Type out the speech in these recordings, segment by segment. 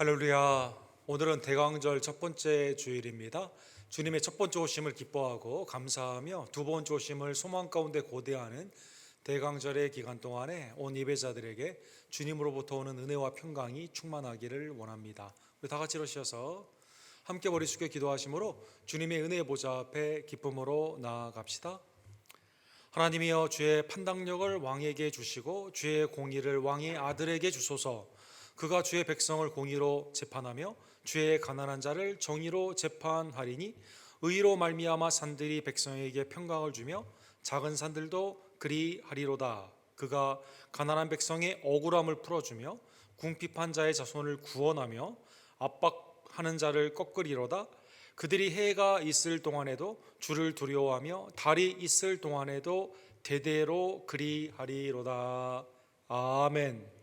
할렐루야. 오늘은 대강절 첫 번째 주일입니다. 주님의 첫 번째 오심을 기뻐하고 감사하며 두 번째 오심을 소망 가운데 고대하는 대강절의 기간 동안에 온 예배자들에게 주님으로부터 오는 은혜와 평강이 충만하기를 원합니다. 우리 다 같이 일어서셔서 함께 머리 숙여 기도하심으로 주님의 은혜의 보좌 앞에 기쁨으로 나아갑시다. 하나님이여, 주의 판단력을 왕에게 주시고 주의 공의를 왕의 아들에게 주소서. 그가 주의 백성을 공의로 재판하며 주의 가난한 자를 정의로 재판하리니 의로 말미암아 산들이 백성에게 평강을 주며 작은 산들도 그리하리로다. 그가 가난한 백성의 억울함을 풀어주며 궁핍한 자의 자손을 구원하며 압박하는 자를 꺾으리로다. 그들이 해가 있을 동안에도 주를 두려워하며 달이 있을 동안에도 대대로 그리하리로다. 아멘.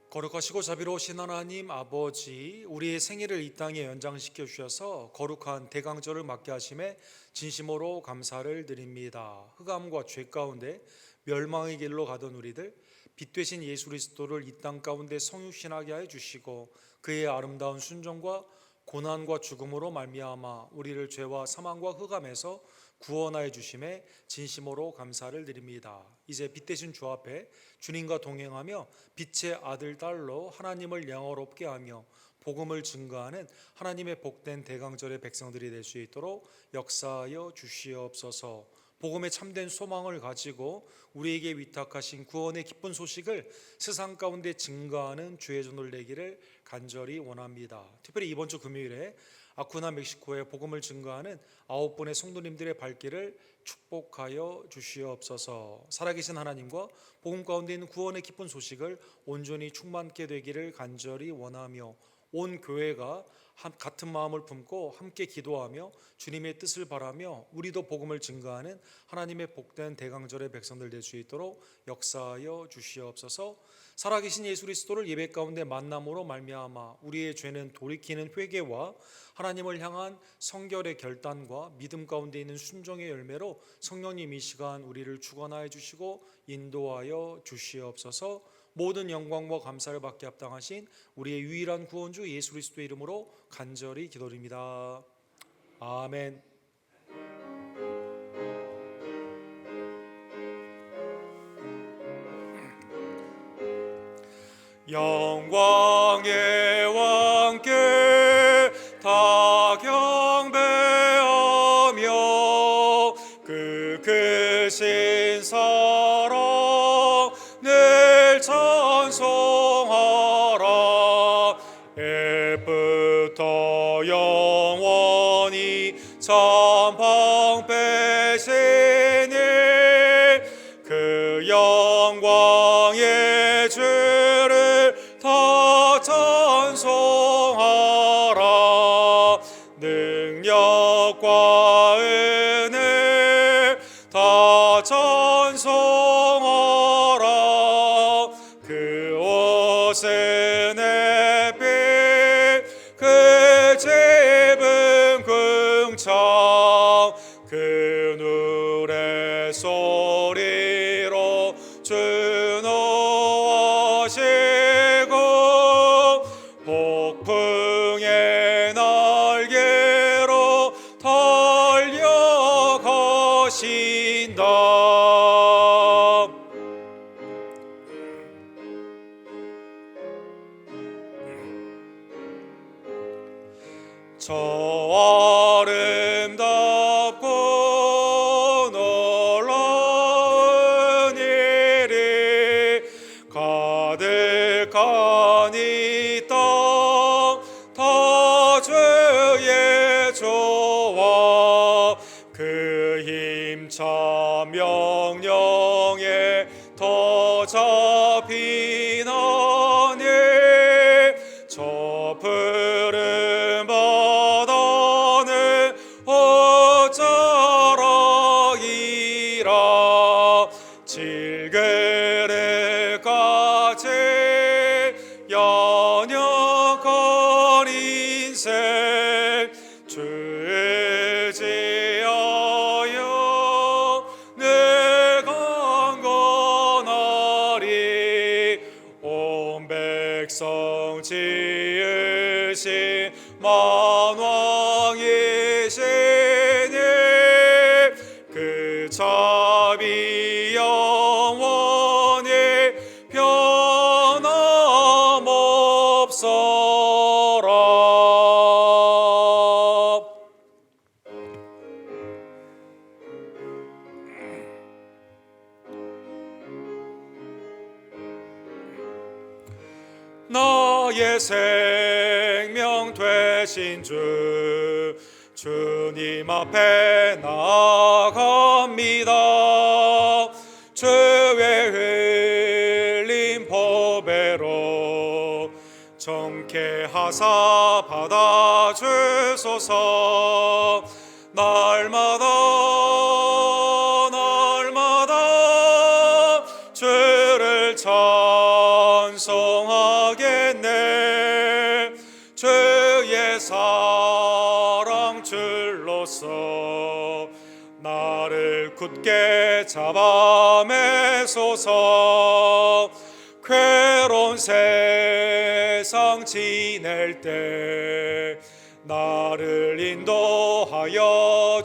거룩하시고 자비로우신 하나님 아버지, 우리의 생애를 이 땅에 연장시켜 주셔서 거룩한 대강절을 맞게 하심에 진심으로 감사를 드립니다. 흑암과 죄 가운데 멸망의 길로 가던 우리들, 빛 되신 예수 그리스도를 이 땅 가운데 성육신하게 해 주시고 그의 아름다운 순종과 고난과 죽음으로 말미암아 우리를 죄와 사망과 흑암에서 구원하여 주심에 진심으로 감사를 드립니다. 이제 빛 되신 주 앞에 주님과 동행하며 빛의 아들 딸로 하나님을 영화롭게 하며 복음을 증거하는 하나님의 복된 대강절의 백성들이 될 수 있도록 역사하여 주시옵소서. 복음의 참된 소망을 가지고 우리에게 위탁하신 구원의 기쁜 소식을 세상 가운데 증거하는 주의 종들 되기를 간절히 원합니다. 특별히 이번 주 금요일에 아쿠나 멕시코에 복음을 증거하는 9분의 성도님들의 발길을 축복하여 주시옵소서. 살아계신 하나님과 복음 가운데 있는 구원의 기쁜 소식을 온전히 충만케 되기를 간절히 원하며 온 교회가 같은 마음을 품고 함께 기도하며 주님의 뜻을 바라며 우리도 복음을 증거하는 하나님의 복된 대강절의 백성들 될 수 있도록 역사하여 주시옵소서. 살아계신 예수 그리스도를 예배 가운데 만남으로 말미암아 우리의 죄는 돌이키는 회개와 하나님을 향한 성결의 결단과 믿음 가운데 있는 순종의 열매로 성령님 이 시간 우리를 주관하여 주시고 인도하여 주시옵소서. 모든 영광과 감사를 받게 합당하신 우리의 유일한 구원주 예수 그리스도의 이름으로 간절히 기도드립니다. 아멘. 영광의 왕께 다 경배하며 그 크신 사랑 늘 찬송하라. 애부터 영원히 참방패시니 그 영광의 주를 다 찬송하라. 능력과 은혜 다 찬송하라. 그 옷은 햇빛 그 집은 궁창 그 노래 소리로 준호하시고 폭풍의 날개로 달려가신다. 저 아름답고 놀라운 일이 가득한 이 땅 다 주의 조와 그 힘찬 명령에 더 잡힌 하늘 부름 받아내 어쩌라이라. 질그릇까지 연약한 인생 주 의지하여 내가 강건하리. 온 백성 지으신 만왕이시니 그 자비 영원히 변함없어라. 나의 생명 되신 주 주님 앞에 나아갑니다. 죄의 흘린 보배로 정케하사 받아주소서. 날마다 주를 찬송하겠네. 주의 사랑 줄로서 나를 굳게 잡아매소서. 괴로운 세상 지낼 때 나를 인도하여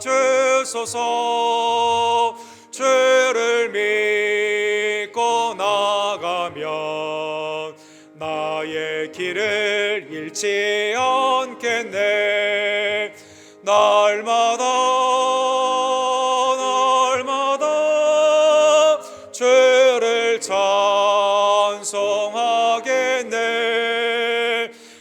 주소서. 주를 믿고 나가면 나의 길을 잃지 않겠네. 날마다 주를 찬송하겠네.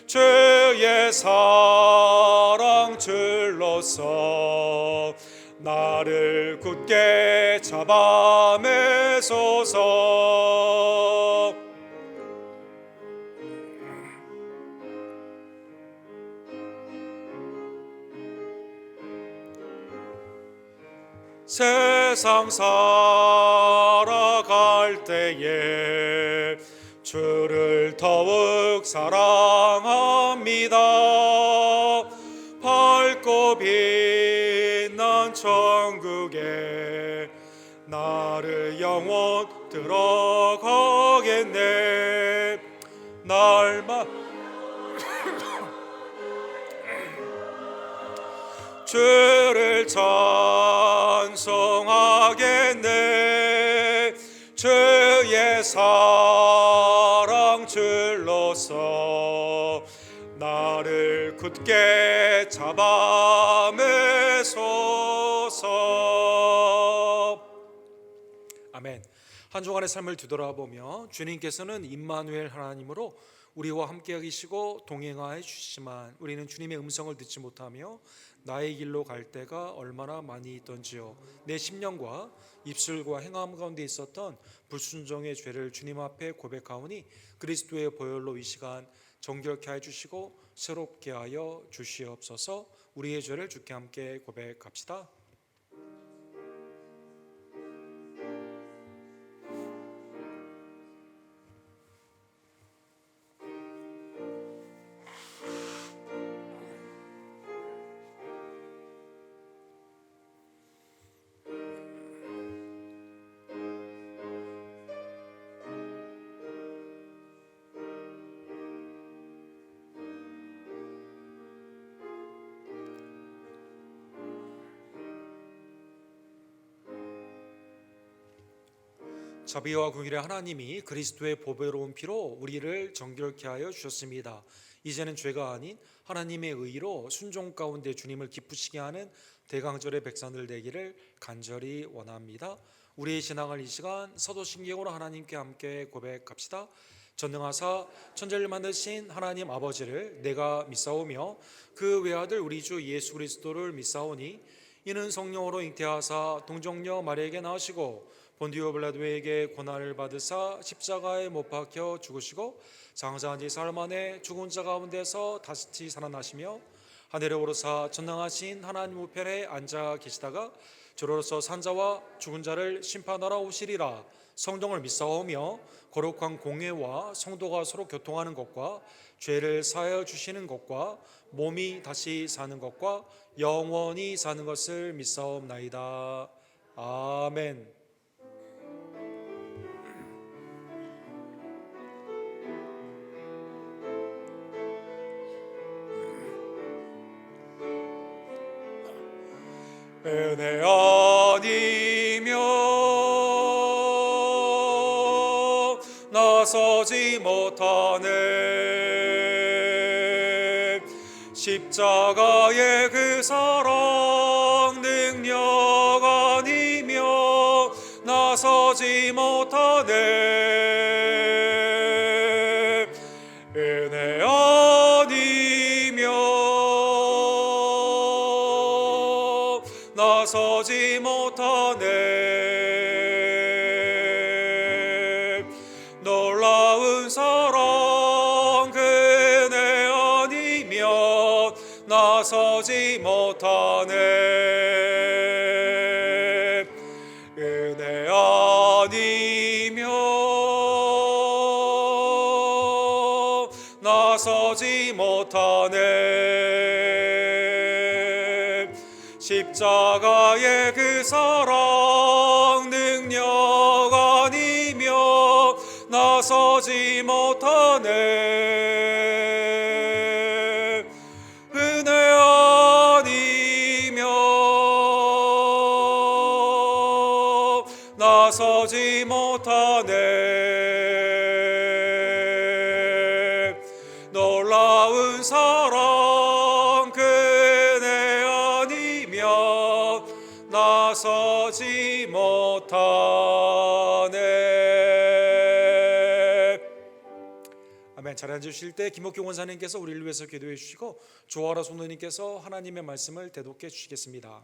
주의 사랑 줄로서 나를 굳게 잡아매소서. 세상 살아갈 때에 주를 더욱 사랑합니다. 밝고 빛난 천국에 나를 영원 들어가겠네. 주를 찬송하겠네. 주의 사랑 줄로서 나를 굳게 잡아매소서. 아멘. 한 주간의 삶을 뒤돌아보며 주님께서는 임마누엘 하나님으로 우리와 함께 계시고 동행하여 주시지만 우리는 주님의 음성을 듣지 못하며 나의 길로 갈 때가 얼마나 많이 있던지요. 내 심령과 입술과 행함 가운데 있었던 불순종의 죄를 주님 앞에 고백하오니 그리스도의 보혈로 이 시간 정결케 하여 주시고 새롭게 하여 주시옵소서. 우리의 죄를 주께 함께 고백합시다. 자비와 긍휼의 하나님이 그리스도의 보배로운 피로 우리를 정결케 하여 주셨습니다. 이제는 죄가 아닌 하나님의 의로 순종 가운데 주님을 기쁘시게 하는 대강절의 백성들 되기를 간절히 원합니다. 우리의 신앙을 이 시간 사도신경으로 하나님께 함께 고백합시다. 전능하사 천지를 만드신 하나님 아버지를 내가 믿사오며 그 외아들 우리 주 예수 그리스도를 믿사오니 이는 성령으로 잉태하사 동정녀 마리아에게 나으시고 본디오 빌라도에게 고난을 받으사 십자가에 못 박혀 죽으시고 장사한 지 사흘 만에 죽은 자 가운데서 다시 살아나시며 하늘에 오르사 전능하신 하나님 우편에 앉아 계시다가 저로서 산자와 죽은 자를 심판하러 오시리라. 성령을 믿사오며 거룩한 공회와 성도가 서로 교통하는 것과 죄를 사하여 주시는 것과 몸이 다시 사는 것과 영원히 사는 것을 믿사옵나이다. 아멘. 은혜 아니며 나서지 못하네. 십자가의 그 사랑 능력 아니며 나서지 못하네. 은혜 아니며 나서지 못하네. 놀라운 사랑 그네 아니면 나서지 못하네. 은혜 아니면 나서지 못하네. 십자가의 그 사랑 능력 아니며 나서지 못하네. 은혜 아니며 나서지 못하네. 놀라운 사랑 그네 아니면 나서지 못하네. 아멘. 잘 앉으실 때 김옥경 원사님께서 우리를 위해서 기도해 주시고 조아라 성도님께서 하나님의 말씀을 대독해 주시겠습니다.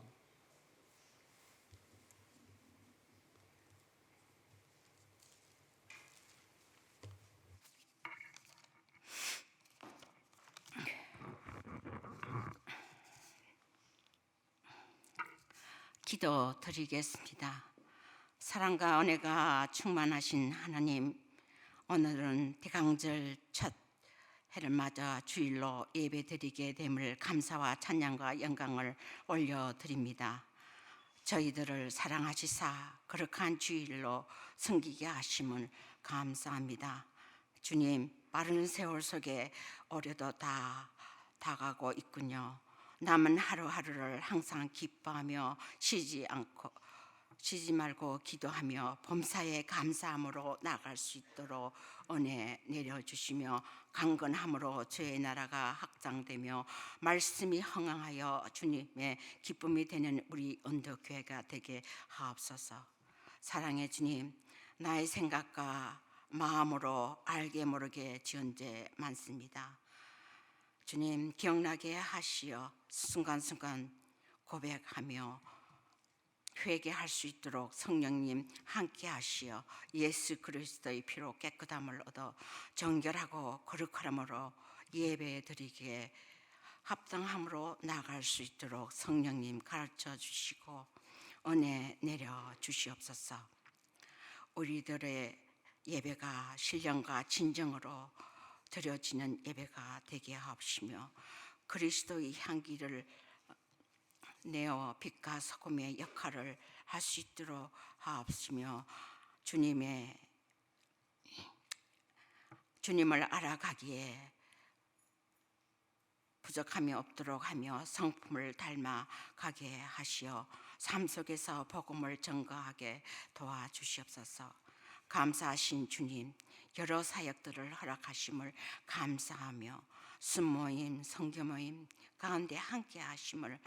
기도 드리겠습니다. 사랑과 은혜가 충만하신 하나님, 오늘은 대강절 첫 해를 맞아 주일로 예배드리게 됨을 감사와 찬양과 영광을 올려드립니다. 저희들을 사랑하시사 거룩한 주일로 섬기게 하심을 감사합니다. 주님, 빠른 세월 속에 올해도 다 다가고 있군요. 남은 하루하루를 항상 기뻐하며 쉬지 말고 기도하며 범사에 감사함으로 나아갈 수 있도록 은혜 내려주시며 강건함으로 주의 나라가 확장되며 말씀이 흥황하여 주님의 기쁨이 되는 우리 언덕교회가 되게 하옵소서. 사랑의 주님, 나의 생각과 마음으로 알게 모르게 지은 죄 많습니다. 주님, 기억나게 하시어 순간순간 고백하며 회개할 수 있도록 성령님 함께 하시어 예수 그리스도의 피로 깨끗함을 얻어 정결하고 거룩함으로 예배드리기에 합당함으로 나아갈 수 있도록 성령님 가르쳐 주시고 은혜 내려 주시옵소서. 우리들의 예배가 신령과 진정으로 드려지는 예배가 되게 하옵시며 그리스도의 향기를 내어 빛과 소금의 역할을 할 수 있도록 하옵시며 주님을 알아가기에 부족함이 없도록 하며 성품을 닮아가게 하시어 삶 속에서 복음을 전거하게 도와주시옵소서. 감사하신 주님, 여러 사역들을 허락하심을 감사하며 순모임, 성교모임 가운데 함께 하심을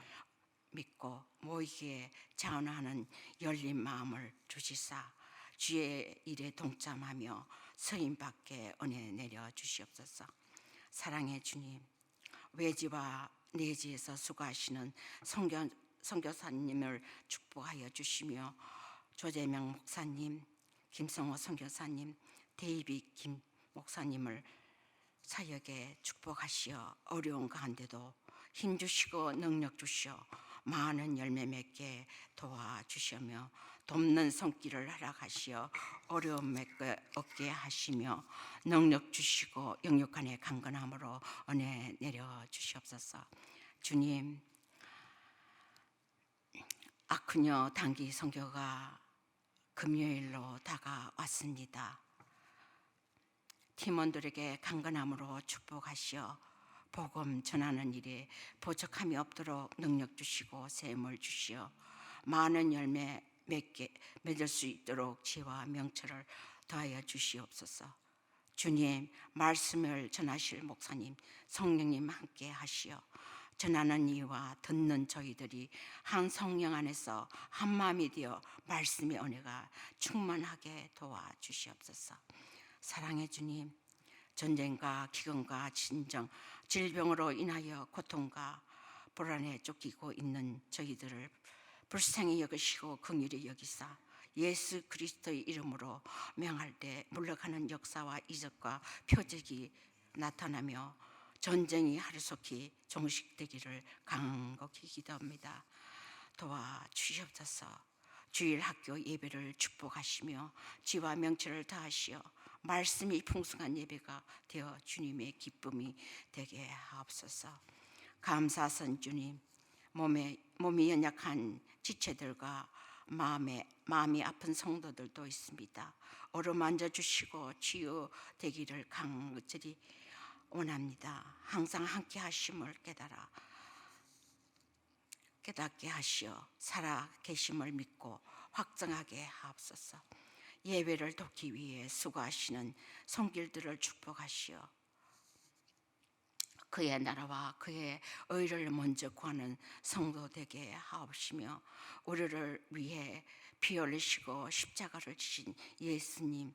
믿고 모이기에 자원하는 열린 마음을 주시사 주의 일에 동참하며 서임받게 은혜 내려 주시옵소서. 사랑의 주님, 외지와 내지에서 수고하시는 선교사님을 축복하여 주시며 조재명 목사님, 김성호 선교사님, 데이빗 김 목사님을 사역에 축복하시어 어려운 가운데도 힘 주시고 능력 주시어 많은 열매 맺게 도와주시며 돕는 손길을 허락하시어 어려움 없게 하시며 능력 주시고 영육간의 강건함으로 은혜 내려 주시옵소서. 주님, 아크녀 단기 선교가 금요일로 다가왔습니다. 팀원들에게 강건함으로 축복하시어 복음 전하는 일에 부족함이 없도록 능력 주시고 샘을 주시어 많은 열매 맺을 수 있도록 지혜와 명철을 더하여 주시옵소서. 주님, 말씀을 전하실 목사님, 성령님 함께 하시어 전하는 이와 듣는 저희들이 한 성령 안에서 한 마음이 되어 말씀의 은혜가 충만하게 도와주시옵소서. 사랑의 주님, 전쟁과 기근과 진정, 질병으로 인하여 고통과 불안에 쫓기고 있는 저희들을 불쌍히 여기시고 긍휼히 여기사 예수 그리스도의 이름으로 명할 때 물러가는 역사와 이적과 표적이 나타나며 전쟁이 하루속히 종식되기를 간곡히 기도합니다. 도와주시옵소서. 주일 학교 예배를 축복하시며 지와 명철을 다하시어 말씀이 풍성한 예배가 되어 주님의 기쁨이 되게 하옵소서. 감사선 주님, 몸이 연약한 지체들과 마음이 아픈 성도들도 있습니다. 어루만져 주시고 치유되기를 간절히 원합니다. 항상 함께 하심을 깨닫게 하시어 살아 계심을 믿고 확정하게 하옵소서. 예배를 돕기 위해 수고하시는 손길들을 축복하시어 그의 나라와 그의 의를 먼저 구하는 성도 되게 하옵시며 우리를 위해 피 흘리시고 십자가를 지신 예수님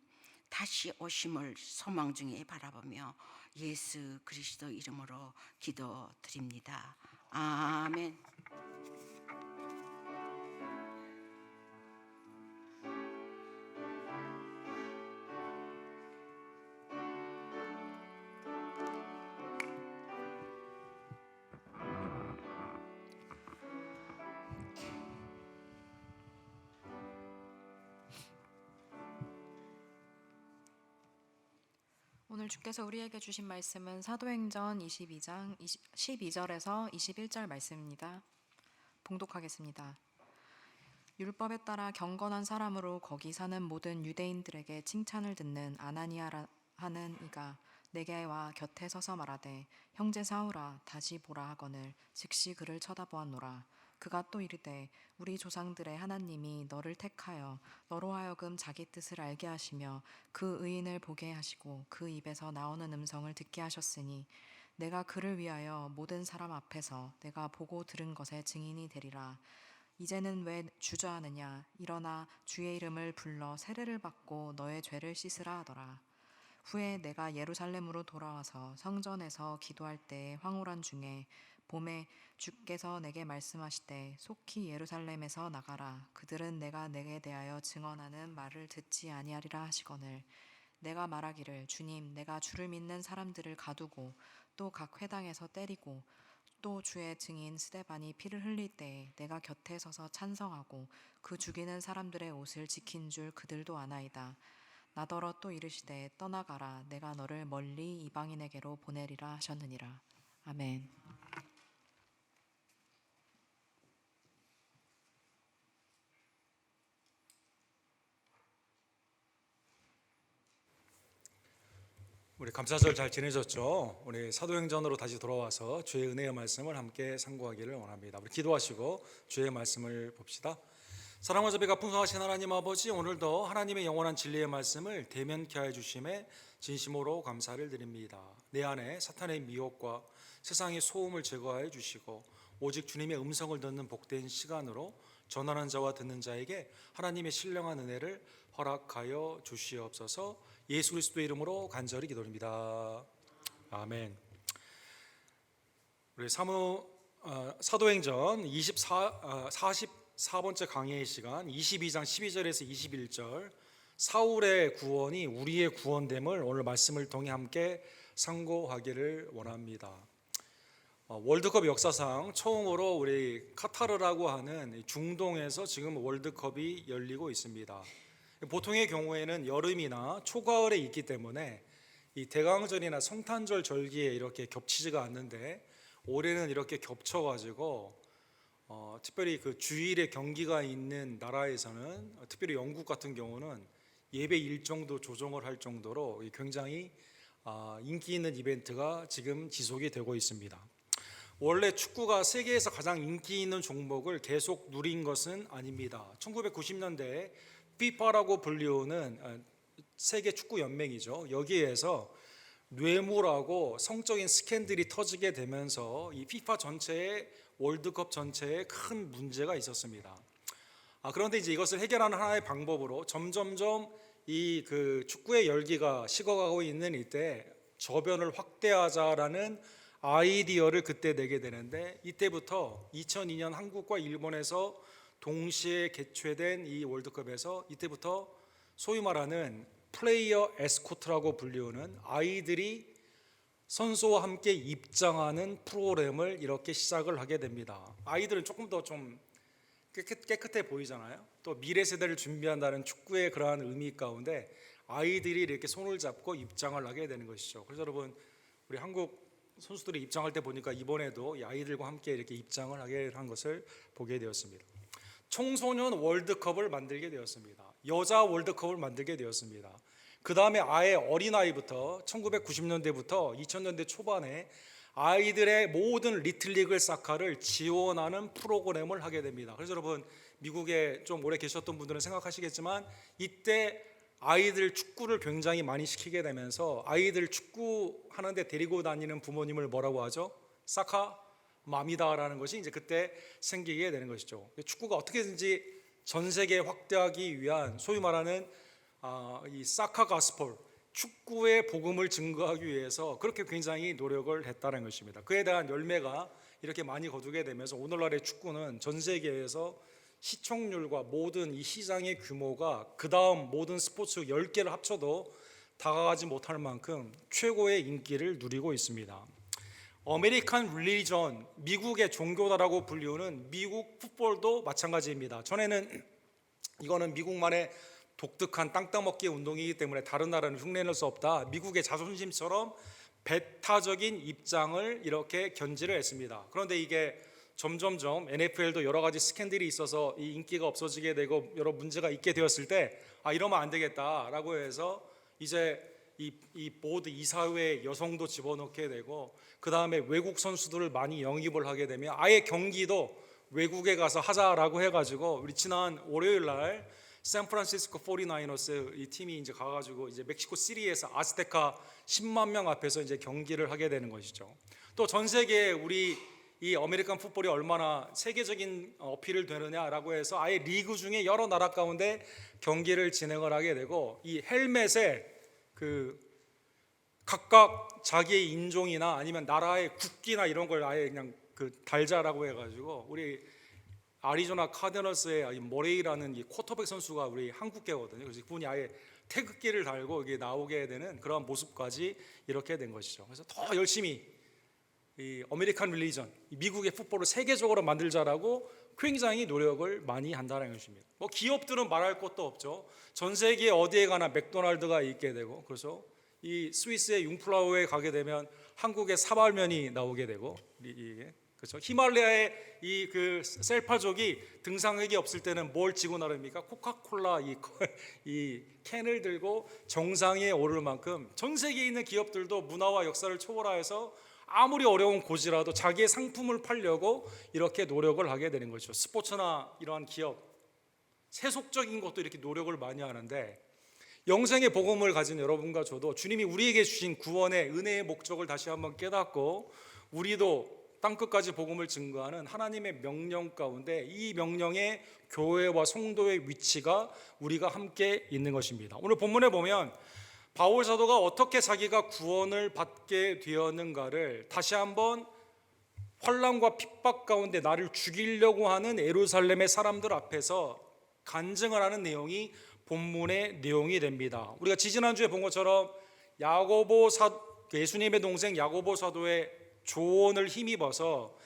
다시 오심을 소망 중에 바라보며 예수 그리스도 이름으로 기도드립니다. 아멘. 오늘 주께서 우리에게 주신 말씀은 사도행전 22장 12절에서 21절 말씀입니다. 봉독하겠습니다. 율법에 따라 경건한 사람으로 거기 사는 모든 유대인들에게 칭찬을 듣는 아나니아라 하는 이가 내게 와 곁에 서서 말하되 형제 사울아 다시 보라 하거늘 즉시 그를 쳐다보았노라. 그가 또 이르되 우리 조상들의 하나님이 너를 택하여 너로 하여금 자기 뜻을 알게 하시며 그 의인을 보게 하시고 그 입에서 나오는 음성을 듣게 하셨으니 내가 그를 위하여 모든 사람 앞에서 내가 보고 들은 것의 증인이 되리라. 이제는 왜 주저하느냐? 일어나 주의 이름을 불러 세례를 받고 너의 죄를 씻으라 하더라. 후에 내가 예루살렘으로 돌아와서 성전에서 기도할 때 황홀한 중에 봄에 주께서 내게 말씀하시되 속히 예루살렘에서 나가라. 그들은 내가 내게 대하여 증언하는 말을 듣지 아니하리라 하시거늘 내가 말하기를 주님 내가 주를 믿는 사람들을 가두고 또 각 회당에서 때리고 또 주의 증인 스데반이 피를 흘릴 때에 내가 곁에 서서 찬성하고 그 죽이는 사람들의 옷을 지킨 줄 그들도 아나이다. 나더러 또 이르시되 떠나가라. 내가 너를 멀리 이방인에게로 보내리라 하셨느니라. 아멘. 우리 감사절 잘 지내셨죠? 우리 사도행전으로 다시 돌아와서 주의 은혜의 말씀을 함께 상고하기를 원합니다. 우리 기도하시고 주의 말씀을 봅시다. 사랑과 자비가 풍성하신 하나님 아버지, 오늘도 하나님의 영원한 진리의 말씀을 대면케 하여 주심에 진심으로 감사를 드립니다. 내 안에 사탄의 미혹과 세상의 소음을 제거하여 주시고 오직 주님의 음성을 듣는 복된 시간으로 전하는 자와 듣는 자에게 하나님의 신령한 은혜를 허락하여 주시옵소서. 예수 그리스도의 이름으로 간절히 기도드립니다. 아멘. 우리 사도행전 4번째 강해의 시간 22장 12절에서 21절 사울의 구원이 우리의 구원됨을 오늘 말씀을 통해 함께 상고하기를 원합니다. 월드컵 역사상 처음으로 우리 카타르라고 하는 중동에서 지금 월드컵이 열리고 있습니다. 보통의 경우에는 여름이나 초가을에 있기 때문에 이 대강절이나 성탄절 절기에 이렇게 겹치지가 않는데 올해는 이렇게 겹쳐가지고 특별히 그 주일에 경기가 있는 나라에서는 특별히 영국 같은 경우는 예배 일정도 조정을 할 정도로 굉장히 인기 있는 이벤트가 지금 지속이 되고 있습니다. 원래 축구가 세계에서 가장 인기 있는 종목을 계속 누린 것은 아닙니다. 1990년대에 FIFA라고 불리우는 세계 축구 연맹이죠. 여기에서 뇌물하고 성적인 스캔들이 터지게 되면서 이 FIFA 전체에 월드컵 전체에 큰 문제가 있었습니다. 그런데 이제 이것을 해결하는 하나의 방법으로 점점점 이 그 축구의 열기가 식어가고 있는 이때 저변을 확대하자라는 아이디어를 그때 내게 되는데 이때부터 2002년 한국과 일본에서 동시에 개최된 이 월드컵에서 이때부터 소위 말하는 플레이어 에스코트라고 불리우는 아이들이 선수와 함께 입장하는 프로그램을 이렇게 시작을 하게 됩니다. 아이들은 조금 더 좀 깨끗해 보이잖아요. 또 미래 세대를 준비한다는 축구의 그러한 의미 가운데 아이들이 이렇게 손을 잡고 입장을 하게 되는 것이죠. 그래서 여러분 우리 한국 선수들이 입장할 때 보니까 이번에도 이 아이들과 함께 이렇게 입장을 하게 한 것을 보게 되었습니다. 청소년 월드컵을 만들게 되었습니다. 여자 월드컵을 만들게 되었습니다. 그 다음에 아예 어린아이부터 1990년대부터 2000년대 초반에 아이들의 모든 리틀리그 사카를 지원하는 프로그램을 하게 됩니다. 그래서 여러분 미국에 좀 오래 계셨던 분들은 생각하시겠지만 이때 아이들 축구를 굉장히 많이 시키게 되면서 아이들 축구하는데 데리고 다니는 부모님을 뭐라고 하죠? 사카 맘이다라는 것이 이제 그때 생기게 되는 것이죠. 축구가 어떻게든지 전 세계에 확대하기 위한 소위 말하는 이 사카 가스폴 축구의 복음을 증거하기 위해서 그렇게 굉장히 노력을 했다는 것입니다. 그에 대한 열매가 이렇게 많이 거두게 되면서 오늘날의 축구는 전 세계에서 시청률과 모든 이 시장의 규모가 그 다음 모든 스포츠 10개를 합쳐도 다가가지 못할 만큼 최고의 인기를 누리고 있습니다. 아메리칸 릴리전, 미국의 종교다라고 불리우는 미국 풋볼도 마찬가지입니다. 전에는 이거는 미국만의 독특한 땅 따먹기 운동이기 때문에 다른 나라는 흉내낼 수 없다. 미국의 자존심처럼 배타적인 입장을 이렇게 견지를 했습니다. 그런데 이게 점점점 NFL도 여러 가지 스캔들이 있어서 이 인기가 없어지게 되고 여러 문제가 있게 되었을 때 이러면 안 되겠다라고 해서 이제 이 보드 이사회에 여성도 집어넣게 되고 그 다음에 외국 선수들을 많이 영입을 하게 되면 아예 경기도 외국에 가서 하자라고 해가지고 우리 지난 월요일 날 샌프란시스코 49ers 이 팀이 이제 가가지고 이제 멕시코 시리에서 아스테카 10만 명 앞에서 이제 경기를 하게 되는 것이죠. 또 전 세계에 우리 이 아메리칸 풋볼이 얼마나 세계적인 어필을 되느냐라고 해서 아예 리그 중에 여러 나라 가운데 경기를 진행을 하게 되고 이 헬멧에 그 각각 자기의 인종이나 아니면 나라의 국기나 이런 걸 아예 그냥 그 달자라고 해가지고 우리 아리조나 카디널스의 모레이라는 이 쿼터백 선수가 우리 한국계거든요. 그래서 그분이 아예 태극기를 달고 이게 나오게 되는 그런 모습까지 이렇게 된 것이죠. 그래서 더 열심히 이 아메리칸 릴리전, 미국의 풋볼을 세계적으로 만들자라고 굉장히 노력을 많이 한다는 것입니다. 뭐 기업들은 말할 것도 없죠. 전 세계 어디에 가나 맥도날드가 있게 되고 그래서 이 스위스의 융플라우에 가게 되면 한국의 사발면이 나오게 되고 이게 그렇죠. 히말라야의 이 그 셀파족이 등산객이 없을 때는 뭘 지고 나릅니까? 코카콜라 이 캔을 들고 정상에 오를 만큼 전 세계에 있는 기업들도 문화와 역사를 초월하여서 아무리 어려운 고지라도 자기의 상품을 팔려고 이렇게 노력을 하게 되는 거죠. 스포츠나 이러한 기업 세속적인 것도 이렇게 노력을 많이 하는데 영생의 복음을 가진 여러분과 저도 주님이 우리에게 주신 구원의 은혜의 목적을 다시 한번 깨닫고 우리도 땅끝까지 복음을 증거하는 하나님의 명령 가운데 이 명령의 교회와 성도의 위치가 우리가 함께 있는 것입니다. 오늘 본문에 보면 바울 사도가 어떻게 자기가 구원을 받게 되었는가를 다시 한번 환난과 핍박 가운데 나를 죽이려고 하는 예루살렘의 사람들 앞에서 간증을 하는 내용이 본문의 내용이 됩니다. 우리가 지지난주에 본 것처럼 예수님의 동생 야고보 사도의 조언을 힘입어서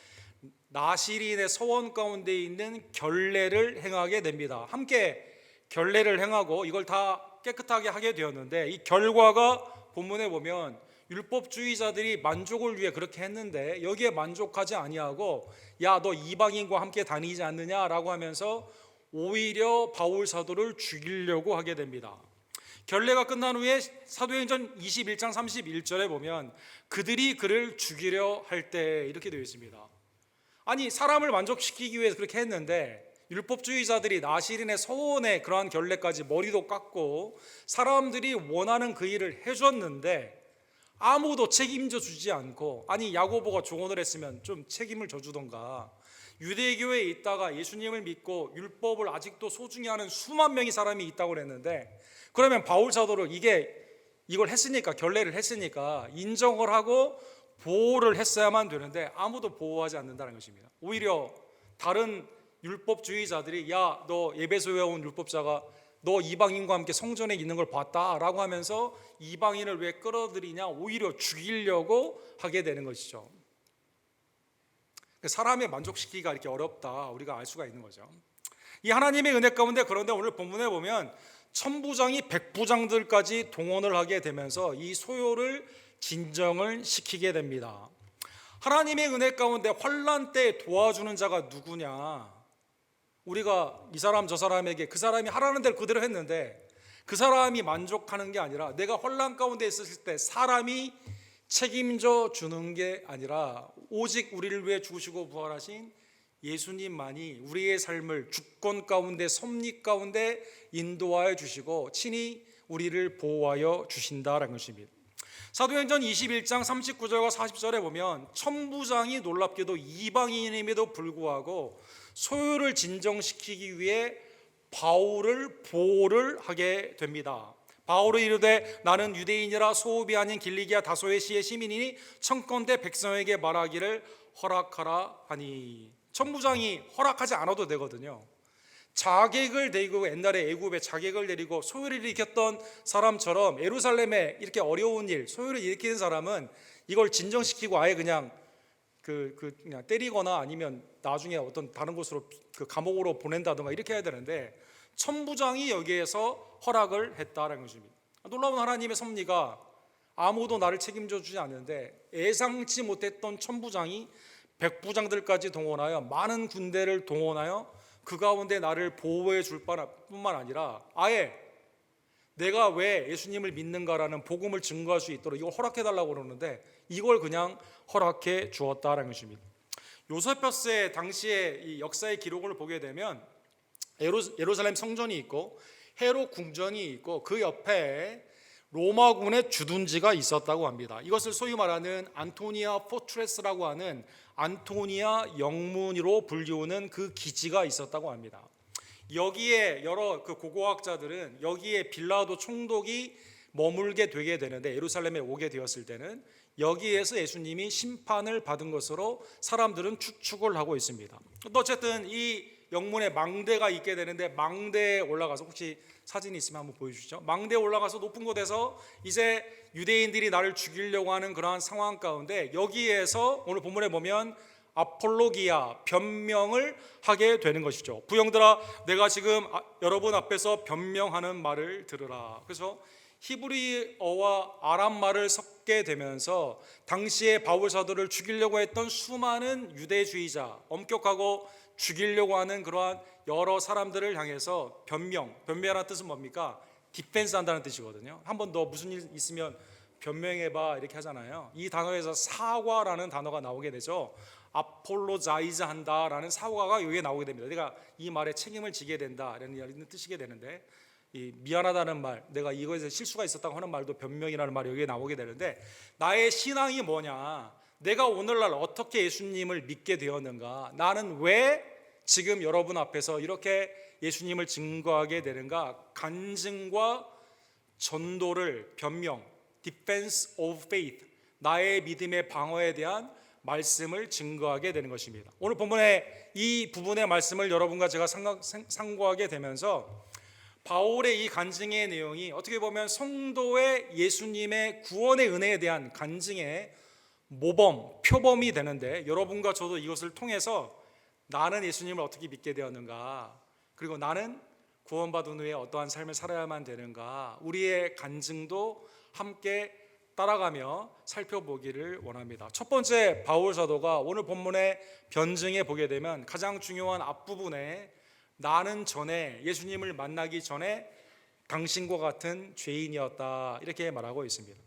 나시린의 서원 가운데 있는 결례를 행하게 됩니다. 함께 결례를 행하고 이걸 다 깨끗하게 하게 되었는데, 이 결과가 본문에 보면 율법주의자들이 만족을 위해 그렇게 했는데 여기에 만족하지 아니하고 야, 너 이방인과 함께 다니지 않느냐라고 하면서 오히려 바울 사도를 죽이려고 하게 됩니다. 결례가 끝난 후에 사도행전 21장 31절에 보면 그들이 그를 죽이려 할 때 이렇게 되어 있습니다. 아니, 사람을 만족시키기 위해서 그렇게 했는데 율법주의자들이 나시린의 서원의 그러한 결례까지 머리도 깎고 사람들이 원하는 그 일을 해줬는데 아무도 책임져 주지 않고, 아니 야고보가 조언을 했으면 좀 책임을 져주던가, 유대교회에 있다가 예수님을 믿고 율법을 아직도 소중히 하는 수만 명의 사람이 있다고 그랬는데, 그러면 바울 사도를 이걸 했으니까, 결례를 했으니까 인정을 하고 보호를 했어야만 되는데 아무도 보호하지 않는다는 것입니다. 오히려 다른 율법주의자들이 야, 너 에베소에 온 율법자가 너 이방인과 함께 성전에 있는 걸 봤다라고 하면서 이방인을 왜 끌어들이냐, 오히려 죽이려고 하게 되는 것이죠. 사람의 만족시키기가 이렇게 어렵다, 우리가 알 수가 있는 거죠. 이 하나님의 은혜 가운데, 그런데 오늘 본문에 보면 천부장이 백부장들까지 동원을 하게 되면서 이 소요를 진정을 시키게 됩니다. 하나님의 은혜 가운데 환난 때 도와주는 자가 누구냐? 우리가 이 사람 저 사람에게 그 사람이 하라는 대로 그대로 했는데 그 사람이 만족하는 게 아니라, 내가 환난 가운데 있었을 때 사람이 책임져 주는 게 아니라 오직 우리를 위해 죽으시고 부활하신 예수님만이 우리의 삶을 주권 가운데, 섭리 가운데 인도하여 주시고 친히 우리를 보호하여 주신다라는 것입니다. 사도행전 21장 39절과 40절에 보면 천부장이 놀랍게도 이방인임에도 불구하고 소요를 진정시키기 위해 바울을 보호를 하게 됩니다. 바울이 이르되 나는 유대인이라 소읍이 아닌 길리기아 다소의 시의 시민이니 청컨대 백성에게 말하기를 허락하라 하니. 천부장이 허락하지 않아도 되거든요. 자객을 데리고, 옛날에 애굽에 자객을 데리고 소요를 일으켰던 사람처럼 예루살렘에 이렇게 어려운 일, 소요를 일으키는 사람은 이걸 진정시키고 아예 그냥 그냥 때리거나 아니면 나중에 어떤 다른 곳으로 그 감옥으로 보낸다든가 이렇게 해야 되는데, 천부장이 여기에서 허락을 했다라는 것입니다. 놀라운 하나님의 섭리가, 아무도 나를 책임져 주지 않는데 예상치 못했던 천부장이 백부장들까지 동원하여 많은 군대를 동원하여 그 가운데 나를 보호해 줄 뿐만 아니라 아예 내가 왜 예수님을 믿는가라는 복음을 증거할 수 있도록 이걸 허락해 달라고 그러는데 이걸 그냥 허락해 주었다라는 것입니다. 요세퍼스의 당시의 이 역사의 기록을 보게 되면 예루살렘 성전이 있고 헤롯 궁전이 있고 그 옆에 로마군의 주둔지가 있었다고 합니다. 이것을 소위 말하는 안토니아 포트레스라고 하는 안토니아 영문으로 불리우는 그 기지가 있었다고 합니다. 여기에 여러 그 고고학자들은 여기에 빌라도 총독이 머물게 되게 되는데, 예루살렘에 오게 되었을 때는 여기에서 예수님이 심판을 받은 것으로 사람들은 추측을 하고 있습니다. 어쨌든 이 영문에 망대가 있게 되는데, 망대에 올라가서, 혹시 사진이 있으면 한번 보여주시죠. 망대에 올라가서 높은 곳에서 이제 유대인들이 나를 죽이려고 하는 그러한 상황 가운데 여기에서 오늘 본문에 보면 아폴로기아, 변명을 하게 되는 것이죠. 부형들아, 내가 지금 여러분 앞에서 변명하는 말을 들으라. 그래서 히브리어와 아람말을 섞게 되면서 당시에 바울 사도를 죽이려고 했던 수많은 유대주의자, 엄격하고 죽이려고 하는 그러한 여러 사람들을 향해서 변명이라는 뜻은 뭡니까? 디펜스 한다는 뜻이거든요. 한 번 더 무슨 일 있으면 변명해봐 이렇게 하잖아요. 이 단어에서 사과라는 단어가 나오게 되죠. 아폴로자이즈 한다라는 사과가 여기에 나오게 됩니다. 내가 이 말에 책임을 지게 된다라는 뜻이게 되는데, 이 미안하다는 말, 내가 이거에서 실수가 있었다고 하는 말도 변명이라는 말이 여기에 나오게 되는데, 나의 신앙이 뭐냐, 내가 오늘날 어떻게 예수님을 믿게 되었는가, 나는 왜 지금 여러분 앞에서 이렇게 예수님을 증거하게 되는가, 간증과 전도를, 변명, defense of faith, 나의 믿음의 방어에 대한 말씀을 증거하게 되는 것입니다. 오늘 본문의 이 부분의 말씀을 여러분과 제가 상고하게 되면서 바울의 이 간증의 내용이 어떻게 보면 성도의 예수님의 구원의 은혜에 대한 간증의 모범, 표범이 되는데, 여러분과 저도 이것을 통해서 나는 예수님을 어떻게 믿게 되었는가, 그리고 나는 구원받은 후에 어떠한 삶을 살아야만 되는가, 우리의 간증도 함께 따라가며 살펴보기를 원합니다. 첫 번째, 바울 사도가 오늘 본문의 변증에 보게 되면 가장 중요한 앞부분에 나는 전에, 예수님을 만나기 전에 당신과 같은 죄인이었다, 이렇게 말하고 있습니다.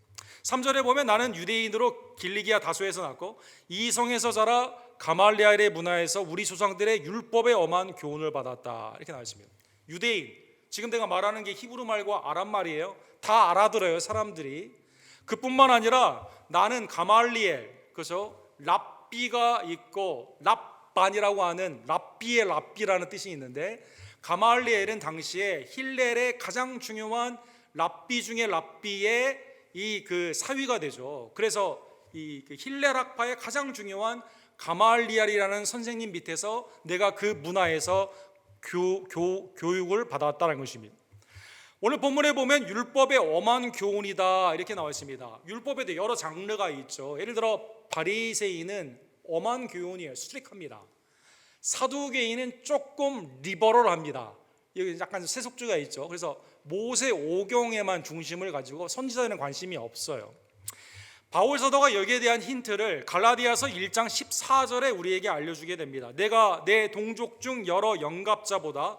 3절에 보면 나는 유대인으로 길리기아 다소에서 났고 이성에서 자라 가말리엘의 문화에서 우리 조상들의 율법에 엄한 교훈을 받았다, 이렇게 나와 있습니다. 유대인, 지금 내가 말하는 게 히브리 말과 아람 말이에요. 다 알아들어요, 사람들이. 그뿐만 아니라 나는 가말리엘, 그래서 랍비가 있고 랍반이라고 하는 랍비의 랍비라는 뜻이 있는데, 가말리엘은 당시에 힐렐의 가장 중요한 랍비 중에 랍비의 이 그 사위가 되죠. 그래서 이 힐렐 학파의 가장 중요한 가말리엘이라는 선생님 밑에서 내가 그 문화에서 교육을 받았다는 것입니다. 오늘 본문에 보면 율법의 엄한 교훈이다, 이렇게 나와 있습니다. 율법에도 여러 장르가 있죠. 예를 들어 바리새인은 엄한 교훈이에요. 스트릭합니다. 사두개인은 조금 리버럴합니다. 여기 약간 세속주가 있죠. 그래서 모세 오경에만 중심을 가지고 선지자에는 관심이 없어요. 바울 사도가 여기에 대한 힌트를 갈라디아서 1장 14절에 우리에게 알려주게 됩니다. 내가 내 동족 중 여러 영갑자보다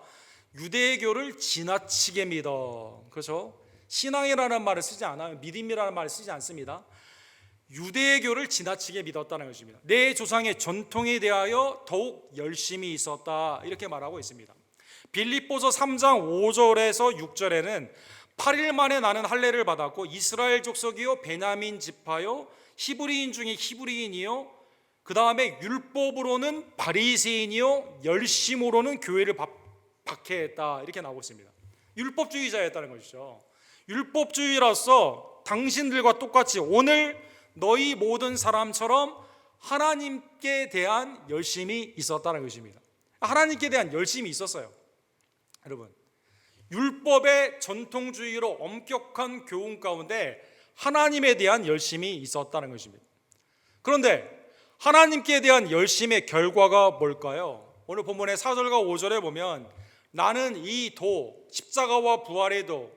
유대교를 지나치게 믿어. 그렇죠? 신앙이라는 말을 쓰지 않아요. 믿음이라는 말을 쓰지 않습니다. 유대교를 지나치게 믿었다는 것입니다. 내 조상의 전통에 대하여 더욱 열심히 있었다, 이렇게 말하고 있습니다. 빌립보서 3장 5절에서 6절에는 8일 만에 나는 할례를 받았고 이스라엘 족속이요 베냐민 지파요 히브리인 중에 히브리인이요 그 다음에 율법으로는 바리새인이요 열심으로는 교회를 박해했다, 이렇게 나오고 있습니다. 율법주의자였다는 것이죠. 율법주의라서 당신들과 똑같이 오늘 너희 모든 사람처럼 하나님께 대한 열심이 있었다는 것입니다. 하나님께 대한 열심이 있었어요. 여러분, 율법의 전통주의로 엄격한 교훈 가운데 하나님에 대한 열심이 있었다는 것입니다. 그런데 하나님께 대한 열심의 결과가 뭘까요? 오늘 본문의 4절과 5절에 보면 나는 이 도, 십자가와 부활의 도,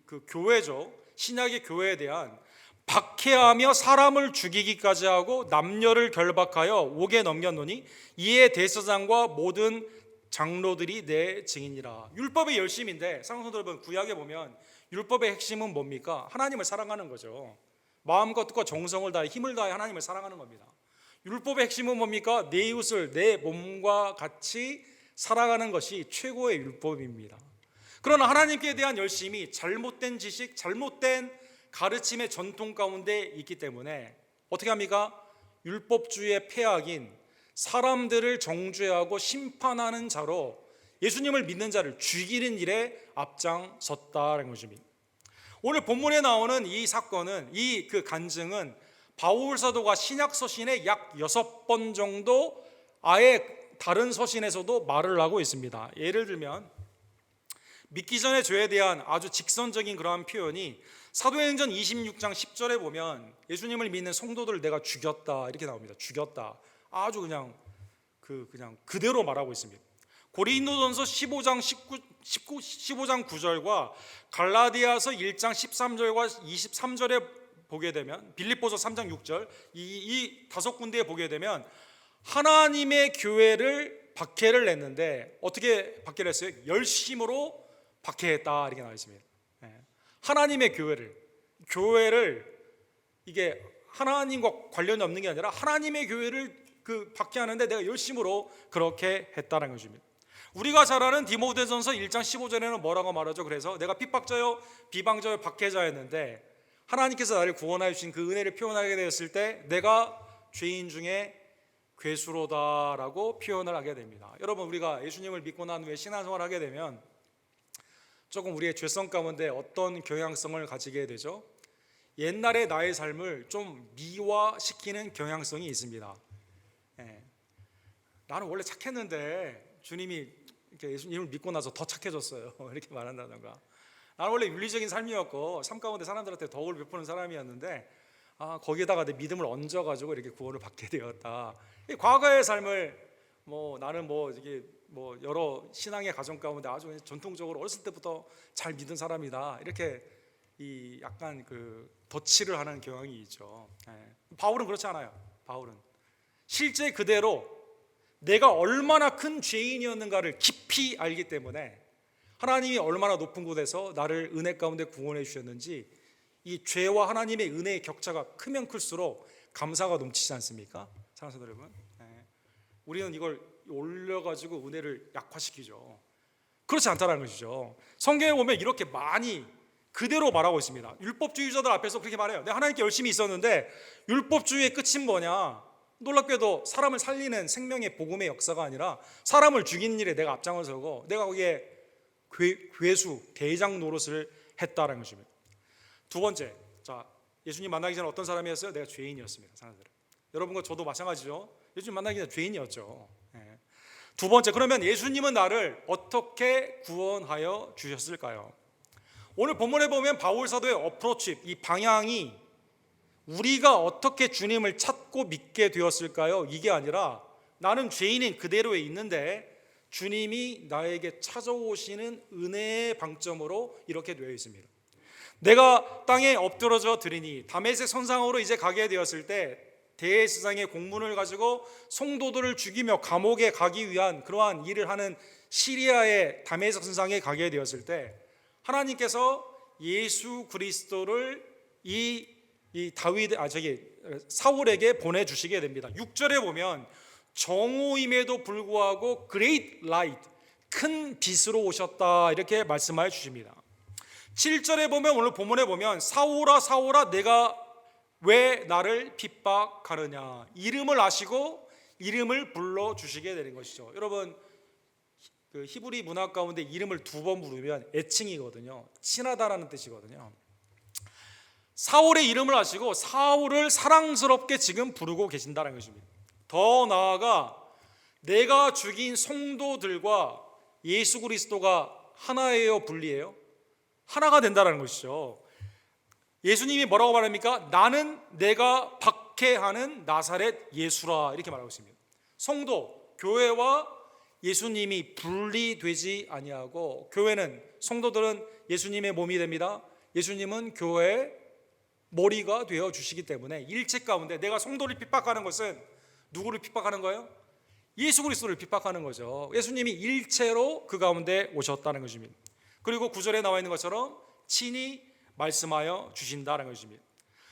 그 교회죠, 신약의 교회에 대한 박해하며 사람을 죽이기까지 하고 남녀를 결박하여 옥에 넘겼노니 이에 대제사장과 모든 장로들이 내 증인이라. 율법의 열심인데, 사랑하는 여러분, 구약에 보면 율법의 핵심은 뭡니까? 하나님을 사랑하는 거죠. 마음과 뜻과 정성을 다해 힘을 다해 하나님을 사랑하는 겁니다. 율법의 핵심은 뭡니까? 내 이웃을 내 몸과 같이 사랑하는 것이 최고의 율법입니다. 그러나 하나님께 대한 열심이 잘못된 지식, 잘못된 가르침의 전통 가운데 있기 때문에 어떻게 합니까? 율법주의의 폐악인 사람들을 정죄하고 심판하는 자로 예수님을 믿는 자를 죽이는 일에 앞장섰다는 것입니다. 오늘 본문에 나오는 이 사건은, 이 그 간증은 바울 사도가 신약 서신에 약 6번 정도 아예 다른 서신에서도 말을 하고 있습니다. 예를 들면 믿기 전의 죄에 대한 아주 직선적인 그러한 표현이 사도행전 26장 10절에 보면 예수님을 믿는 성도들을 내가 죽였다, 이렇게 나옵니다. 죽였다. 아주 그냥 그대로 말하고 있습니다. 고린도전서 15장 9절과 갈라디아서 1장 13절과 23절에 보게 되면, 빌립보서 3장 6절, 이 다섯 군데에 보게 되면 하나님의 교회를 박해를 냈는데 어떻게 박해를 했어요? 열심으로 박해했다, 이렇게 나와 있습니다. 하나님의 교회를 이게 하나님과 관련이 없는 게 아니라 하나님의 교회를 박해하는데 내가 열심으로 그렇게 했다는 것입니다. 우리가 잘 아는 디모데전서 1장 15절에는 뭐라고 말하죠? 그래서 내가 핍박자요 비방자요 박해자였는데 하나님께서 나를 구원하여 주신 그 은혜를 표현하게 되었을 때 내가 죄인 중에 괴수로다라고 표현을 하게 됩니다. 여러분, 우리가 예수님을 믿고 난 후에 신앙생활을 하게 되면 조금 우리의 죄성 가운데 어떤 경향성을 가지게 되죠? 옛날의 나의 삶을 좀 미화시키는 경향성이 있습니다. 예. 나는 원래 착했는데 주님이 이렇게 예수님을 믿고 나서 더 착해졌어요. 이렇게 말한다던가. 나는 원래 윤리적인 삶이었고 삶 가운데 사람들한테 덕을 베푸는 사람이었는데 거기에다가 내 믿음을 얹어가지고 이렇게 구원을 받게 되었다. 이 과거의 삶을 나는 이게 여러 신앙의 가정 가운데 아주 전통적으로 어렸을 때부터 잘 믿은 사람이다. 이렇게 이 약간 그 덧칠을 하는 경향이 있죠. 예. 바울은 그렇지 않아요. 바울은 실제 그대로 내가 얼마나 큰 죄인이었는가를 깊이 알기 때문에 하나님이 얼마나 높은 곳에서 나를 은혜 가운데 구원해 주셨는지 이 죄와 하나님의 은혜의 격차가 크면 클수록 감사가 넘치지 않습니까? 사랑하는 성도 여러분, 우리는 이걸 올려가지고 은혜를 약화시키죠. 그렇지 않다는 것이죠. 성경에 보면 이렇게 많이 그대로 말하고 있습니다. 율법주의자들 앞에서 그렇게 말해요. 내가 하나님께 열심히 있었는데 율법주의의 끝은 뭐냐? 놀랍게도 사람을 살리는 생명의 복음의 역사가 아니라 사람을 죽이는 일에 내가 앞장을 서고 내가 거기에 괴수, 대장 노릇을 했다는 것입니다. 두 번째, 예수님 만나기 전에 어떤 사람이었어요? 내가 죄인이었습니다. 사람들은. 여러분과 저도 마찬가지죠. 예수님 만나기 전에 죄인이었죠. 두 번째, 그러면 예수님은 나를 어떻게 구원하여 주셨을까요? 오늘 본문에 보면 바울 사도의 어프로치, 이 방향이 우리가 어떻게 주님을 찾고 믿게 되었을까요? 이게 아니라 나는 죄인인 그대로에 있는데 주님이 나에게 찾아오시는 은혜의 방점으로 이렇게 되어 있습니다. 내가 땅에 엎드러져 드리니 다메섹 선상으로 이제 가게 되었을 때 대제사장의 공문을 가지고 성도들을 죽이며 감옥에 가기 위한 그러한 일을 하는 시리아의 다메섹 선상에 가게 되었을 때 하나님께서 예수 그리스도를 사울에게 보내주시게 됩니다. 6절에 보면 정오임에도 불구하고 great light, 큰 빛으로 오셨다 이렇게 말씀하여 주십니다. 7절에 보면 오늘 본문에 보면 사울아 사울아 내가 왜 나를 핍박하느냐, 이름을 아시고 이름을 불러주시게 되는 것이죠. 여러분 그 히브리 문화 가운데 이름을 두 번 부르면 애칭이거든요. 친하다라는 뜻이거든요. 사울의 이름을 아시고 사울을 사랑스럽게 지금 부르고 계신다는 것입니다. 더 나아가 내가 죽인 성도들과 예수 그리스도가 하나예요, 분리예요? 하나가 된다는 것이죠. 예수님이 뭐라고 말합니까? 나는 내가 박해하는 나사렛 예수라 이렇게 말하고 있습니다. 성도, 교회와 예수님이 분리되지 아니하고 교회는, 성도들은 예수님의 몸이 됩니다. 예수님은 교회의 머리가 되어 주시기 때문에 일체 가운데 내가 성도를 핍박하는 것은 누구를 핍박하는 거예요? 예수 그리스도를 핍박하는 거죠. 예수님이 일체로 그 가운데 오셨다는 것입니다. 그리고 9절에 나와 있는 것처럼 친히 말씀하여 주신다는 것입니다.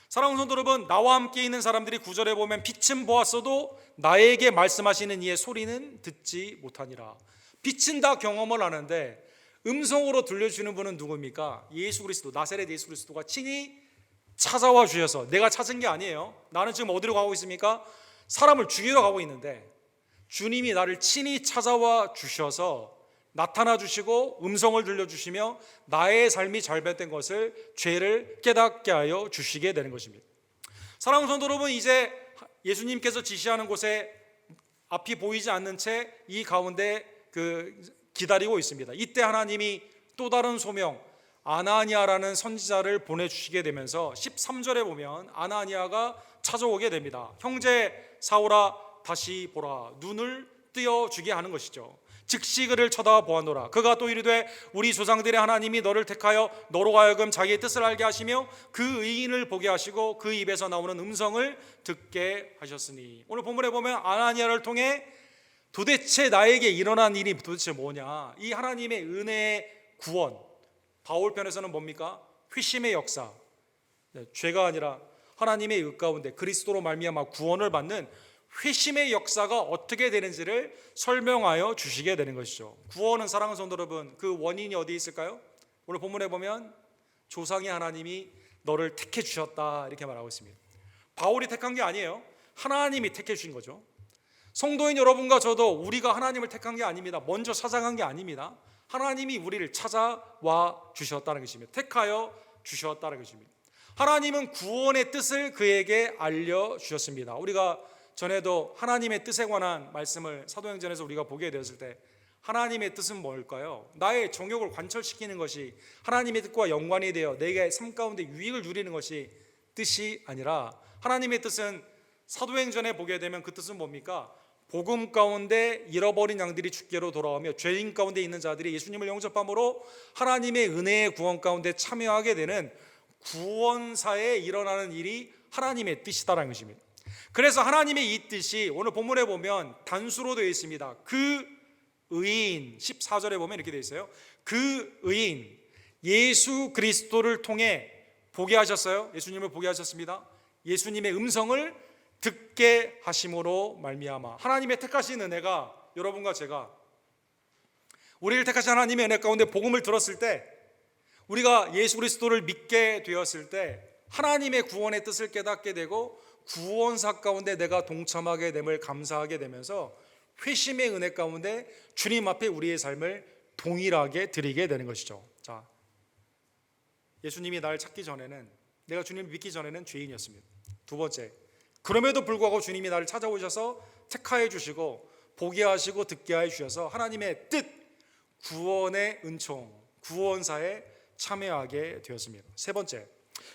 사랑하는 성도 여러분, 나와 함께 있는 사람들이 9절에 보면 빛은 보았어도 나에게 말씀하시는 이의 소리는 듣지 못하니라. 빛은 다 경험을 하는데 음성으로 들려주는 분은 누구입니까? 예수 그리스도, 나사렛 예수 그리스도가 친히 찾아와 주셔서, 내가 찾은 게 아니에요. 나는 지금 어디로 가고 있습니까? 사람을 죽이러 가고 있는데 주님이 나를 친히 찾아와 주셔서 나타나 주시고 음성을 들려주시며 나의 삶이 잘못된 것을, 죄를 깨닫게 하여 주시게 되는 것입니다. 사랑하는 성도 여러분, 이제 예수님께서 지시하는 곳에 앞이 보이지 않는 채 이 가운데 기다리고 있습니다. 이때 하나님이 또 다른 소명 아나니아라는 선지자를 보내주시게 되면서 13절에 보면 아나니아가 찾아오게 됩니다. 형제 사울아 다시 보라, 눈을 띄어주게 하는 것이죠. 즉시 그를 쳐다보아노라. 그가 또 이르되 우리 조상들의 하나님이 너를 택하여 너로 하여금 자기의 뜻을 알게 하시며 그 의인을 보게 하시고 그 입에서 나오는 음성을 듣게 하셨으니. 오늘 본문에 보면 아나니아를 통해 도대체 나에게 일어난 일이 도대체 뭐냐, 이 하나님의 은혜의 구원, 바울 편에서는 뭡니까? 회심의 역사, 죄가 아니라 하나님의 의 가운데 그리스도로 말미암아 구원을 받는 회심의 역사가 어떻게 되는지를 설명하여 주시게 되는 것이죠. 구원은, 사랑하는 성도 여러분, 그 원인이 어디에 있을까요? 오늘 본문에 보면 조상의 하나님이 너를 택해 주셨다 이렇게 말하고 있습니다. 바울이 택한 게 아니에요. 하나님이 택해 주신 거죠. 성도인 여러분과 저도 우리가 하나님을 택한 게 아닙니다. 먼저 찾아간 게 아닙니다. 하나님이 우리를 찾아와 주셨다는 것입니다. 택하여 주셨다는 것입니다. 하나님은 구원의 뜻을 그에게 알려주셨습니다. 우리가 전에도 하나님의 뜻에 관한 말씀을 사도행전에서 우리가 보게 되었을 때 하나님의 뜻은 뭘까요? 나의 정욕을 관철시키는 것이 하나님의 뜻과 연관이 되어 내게 삶 가운데 유익을 누리는 것이 뜻이 아니라, 하나님의 뜻은 사도행전에 보게 되면 그 뜻은 뭡니까? 복음 가운데 잃어버린 양들이 주께로 돌아오며 죄인 가운데 있는 자들이 예수님을 영접함으로 하나님의 은혜의 구원 가운데 참여하게 되는 구원사에 일어나는 일이 하나님의 뜻이다라는 것입니다. 그래서 하나님의 이 뜻이 오늘 본문에 보면 단수로 되어 있습니다. 그 의인, 14절에 보면 이렇게 되어 있어요. 그 의인 예수 그리스도를 통해 보게 하셨어요. 예수님을 보게 하셨습니다. 예수님의 음성을 듣게 하심으로 말미암아, 하나님의 택하신 은혜가, 여러분과 제가 우리를 택하신 하나님의 은혜 가운데 복음을 들었을 때, 우리가 예수 그리스도를 믿게 되었을 때 하나님의 구원의 뜻을 깨닫게 되고 구원사 가운데 내가 동참하게 됨을 감사하게 되면서 회심의 은혜 가운데 주님 앞에 우리의 삶을 동일하게 드리게 되는 것이죠. 자, 예수님이 나를 찾기 전에는, 내가 주님을 믿기 전에는 죄인이었습니다. 두 번째, 그럼에도 불구하고 주님이 나를 찾아오셔서 택하여 주시고 보게 하시고 듣게 해 주셔서 하나님의 뜻, 구원의 은총, 구원사에 참여하게 되었습니다. 세 번째,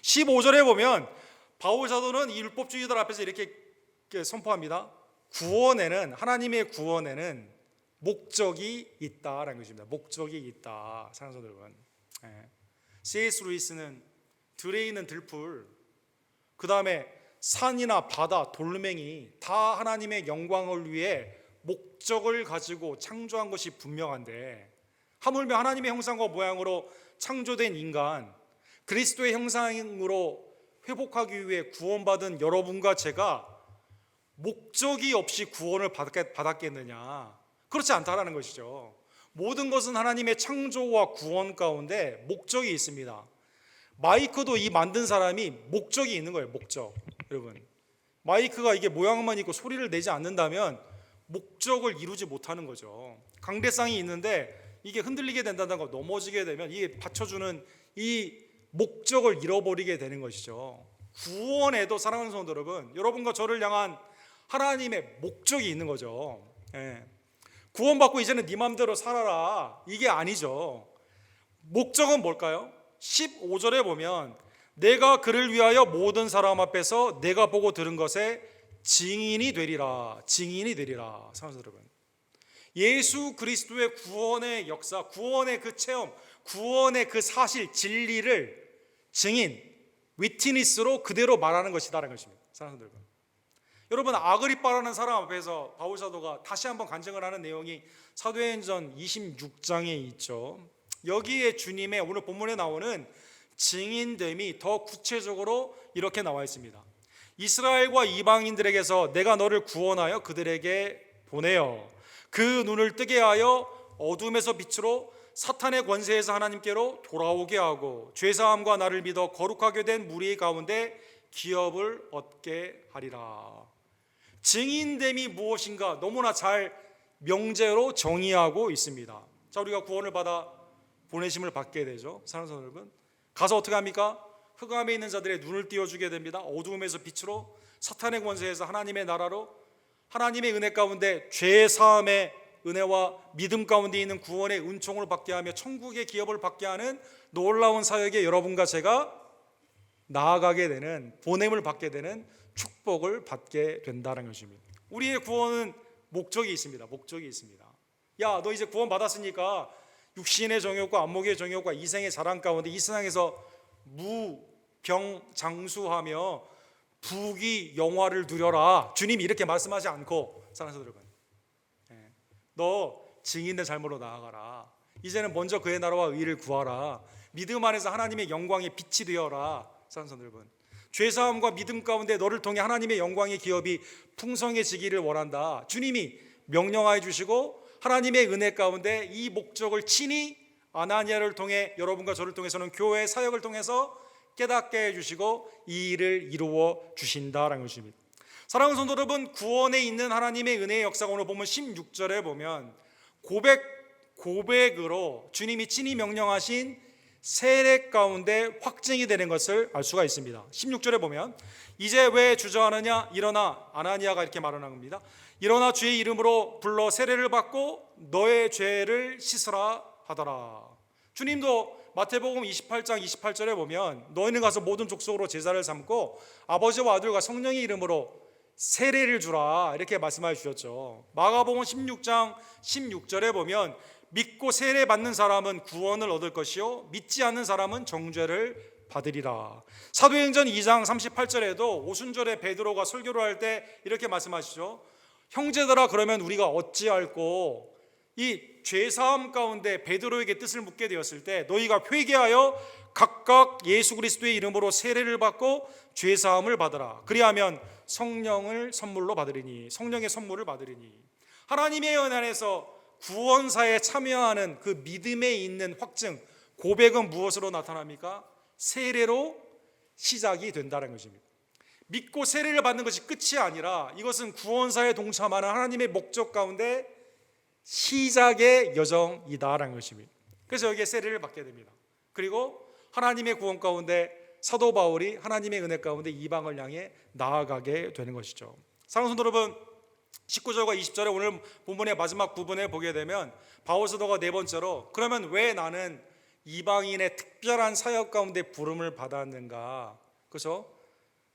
15절에 보면 바울 사도는 이 율법주의자들 앞에서 이렇게 선포합니다. 구원에는, 하나님의 구원에는 목적이 있다라는 것입니다. 목적이 있다. 사랑하는 성도 여러분, C.S. 루이스는 들에 있는 들풀, 그 다음에 산이나 바다, 돌멩이 다 하나님의 영광을 위해 목적을 가지고 창조한 것이 분명한데, 하물며 하나님의 형상과 모양으로 창조된 인간, 그리스도의 형상으로 회복하기 위해 구원받은 여러분과 제가 목적이 없이 구원을 받았겠느냐? 그렇지 않다라는 것이죠. 모든 것은 하나님의 창조와 구원 가운데 목적이 있습니다. 마이크도 이 만든 사람이 목적이 있는 거예요. 목적. 여러분, 마이크가 이게 모양만 있고 소리를 내지 않는다면 목적을 이루지 못하는 거죠. 강대상이 있는데 이게 흔들리게 된다든가 넘어지게 되면 이게 받쳐주는 이 목적을 잃어버리게 되는 것이죠. 구원에도, 사랑하는 성도 여러분, 여러분과 저를 향한 하나님의 목적이 있는 거죠. 구원받고 이제는 네 맘대로 살아라, 이게 아니죠. 목적은 뭘까요? 15절에 보면 내가 그를 위하여 모든 사람 앞에서 내가 보고 들은 것에 증인이 되리라. 증인이 되리라. 사랑하는 여러분, 예수 그리스도의 구원의 역사, 구원의 그 체험, 구원의 그 사실, 진리를 증인, 위트니스로 그대로 말하는 것이다라는 것입니다. 사랑하는 여러분, 여러분, 아그리빠라는 사람 앞에서 바울 사도가 다시 한번 간증을 하는 내용이 사도행전 26장에 있죠. 여기에 주님의 오늘 본문에 나오는 증인됨이 더 구체적으로 이렇게 나와 있습니다. 이스라엘과 이방인들에게서 내가 너를 구원하여 그들에게 보내어 그 눈을 뜨게 하여 어둠에서 빛으로 사탄의 권세에서 하나님께로 돌아오게 하고 죄사함과 나를 믿어 거룩하게 된 무리 가운데 기업을 얻게 하리라. 증인됨이 무엇인가 너무나 잘 명제로 정의하고 있습니다. 자, 우리가 구원을 받아 보내심을 받게 되죠. 사랑하는 성도 여러분, 가서 어떻게 합니까? 흑암에 있는 자들의 눈을 띄워주게 됩니다. 어두움에서 빛으로, 사탄의 권세에서 하나님의 나라로, 하나님의 은혜 가운데 죄 사함의 은혜와 믿음 가운데 있는 구원의 은총을 받게 하며 천국의 기업을 받게 하는 놀라운 사역에 여러분과 제가 나아가게 되는, 보냄을 받게 되는 축복을 받게 된다는 것입니다. 우리의 구원은 목적이 있습니다. 목적이 있습니다. 야, 너 이제 구원 받았으니까 육신의 정욕과 안목의 정욕과 이생의 자랑 가운데 이 세상에서 무병장수하며 부귀 영화를 누려라. 주님이 이렇게 말씀하지 않고, 사랑하는 여러분, 너 증인의 삶으로 나아가라. 이제는 먼저 그의 나라와 의를 구하라. 믿음 안에서 하나님의 영광의 빛이 되어라. 사랑하는 여러분, 죄사함과 믿음 가운데 너를 통해 하나님의 영광의 기업이 풍성해지기를 원한다. 주님이 명령하여 주시고 하나님의 은혜 가운데 이 목적을 친히 아나니아를 통해, 여러분과 저를 통해서는 교회 사역을 통해서 깨닫게 해주시고 이 일을 이루어 주신다라는 것입니다. 사랑하는 성도 여러분, 구원에 있는 하나님의 은혜의 역사가 오늘 보면 16절에 보면 고백으로 주님이 친히 명령하신 세례 가운데 확증이 되는 것을 알 수가 있습니다. 16절에 보면 이제 왜 주저하느냐 일어나, 아나니아가 이렇게 말하는 겁니다. 일어나 주의 이름으로 불러 세례를 받고 너의 죄를 씻으라 하더라. 주님도 마태복음 28장 28절에 보면 너희는 가서 모든 족속으로 제자를 삼고 아버지와 아들과 성령의 이름으로 세례를 주라 이렇게 말씀해 주셨죠. 마가복음 16장 16절에 보면 믿고 세례 받는 사람은 구원을 얻을 것이요 믿지 않는 사람은 정죄를 받으리라. 사도행전 2장 38절에도 오순절에 베드로가 설교를 할 때 이렇게 말씀하시죠. 형제들아 그러면 우리가 어찌할꼬 이 죄사함 가운데 베드로에게 뜻을 묻게 되었을 때 너희가 회개하여 각각 예수 그리스도의 이름으로 세례를 받고 죄사함을 받으라. 그리하면 성령을 선물로 받으리니, 성령의 선물을 받으리니. 하나님의 은혜 안에서 구원사에 참여하는 그 믿음에 있는 확증, 고백은 무엇으로 나타납니까? 세례로 시작이 된다는 것입니다. 믿고 세례를 받는 것이 끝이 아니라 이것은 구원사에 동참하는 하나님의 목적 가운데 시작의 여정이다라는 것입니다. 그래서 여기에 세례를 받게 됩니다. 그리고 하나님의 구원 가운데 사도 바울이 하나님의 은혜 가운데 이방을 향해 나아가게 되는 것이죠. 사랑하는 성도 여러분, 19절과 20절에 오늘 본문의 마지막 부분에 보게 되면 바울 사도가 네 번째로 그러면 왜 나는 이방인의 특별한 사역 가운데 부름을 받았는가? 그래서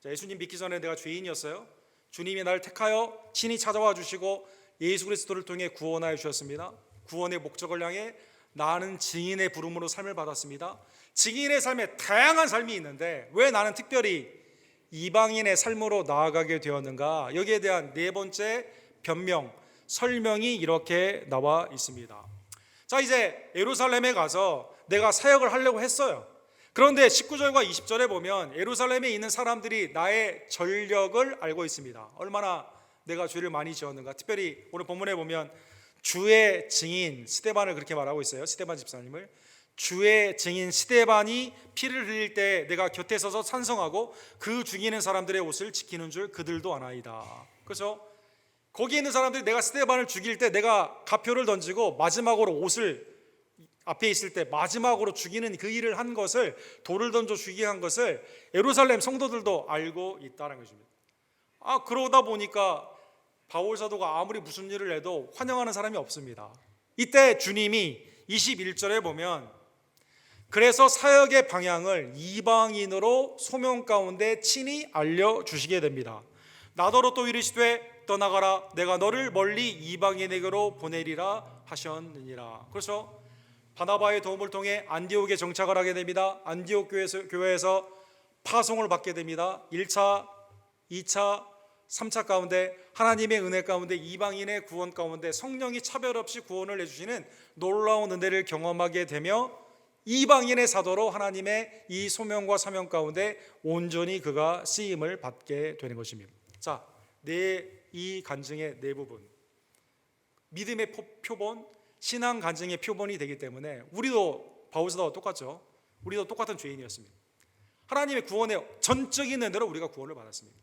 예수님 믿기 전에 내가 죄인이었어요. 주님이 나를 택하여 친히 찾아와 주시고 예수 그리스도를 통해 구원하여 주셨습니다. 구원의 목적을 향해 나는 증인의 부름으로 삶을 받았습니다. 증인의 삶에 다양한 삶이 있는데 왜 나는 특별히 이방인의 삶으로 나아가게 되었는가? 여기에 대한 네 번째 변명, 설명이 이렇게 나와 있습니다. 자, 이제 예루살렘에 가서 내가 사역을 하려고 했어요. 그런데 19절과 20절에 보면 예루살렘에 있는 사람들이 나의 전력을 알고 있습니다. 얼마나 내가 죄를 많이 지었는가. 특별히 오늘 본문에 보면 주의 증인 스데반을 그렇게 말하고 있어요. 스데반 집사님을. 주의 증인 스데반이 피를 흘릴 때 내가 곁에 서서 찬성하고 그 죽이는 사람들의 옷을 지키는 줄 그들도 아나이다. 그래서 거기 있는 사람들이 내가 스데반을 죽일 때 내가 가표를 던지고 마지막으로 옷을 앞에 있을 때 마지막으로 죽이는 그 일을 한 것을, 돌을 던져 죽이게 한 것을 예루살렘 성도들도 알고 있다는 것입니다. 그러다 보니까 바울 사도가 아무리 무슨 일을 해도 환영하는 사람이 없습니다. 이때 주님이 21절에 보면 그래서 사역의 방향을 이방인으로 소명 가운데 친히 알려주시게 됩니다. 나더러 또 이르시되 떠나가라 내가 너를 멀리 이방인에게로 보내리라 하셨느니라. 그래서 바나바의 도움을 통해 안디옥에 정착을 하게 됩니다. 안디옥 교회에서 파송을 받게 됩니다. 1차, 2차, 3차 가운데 하나님의 은혜 가운데 이방인의 구원 가운데 성령이 차별 없이 구원을 해주시는 놀라운 은혜를 경험하게 되며 이방인의 사도로 하나님의 이 소명과 사명 가운데 온전히 그가 쓰임을 받게 되는 것입니다. 자, 이 간증의 네 부분, 믿음의 표본, 신앙 간증의 표본이 되기 때문에 우리도 바울 사도와 똑같죠. 우리도 똑같은 죄인이었습니다. 하나님의 구원의 전적인 은혜로 우리가 구원을 받았습니다.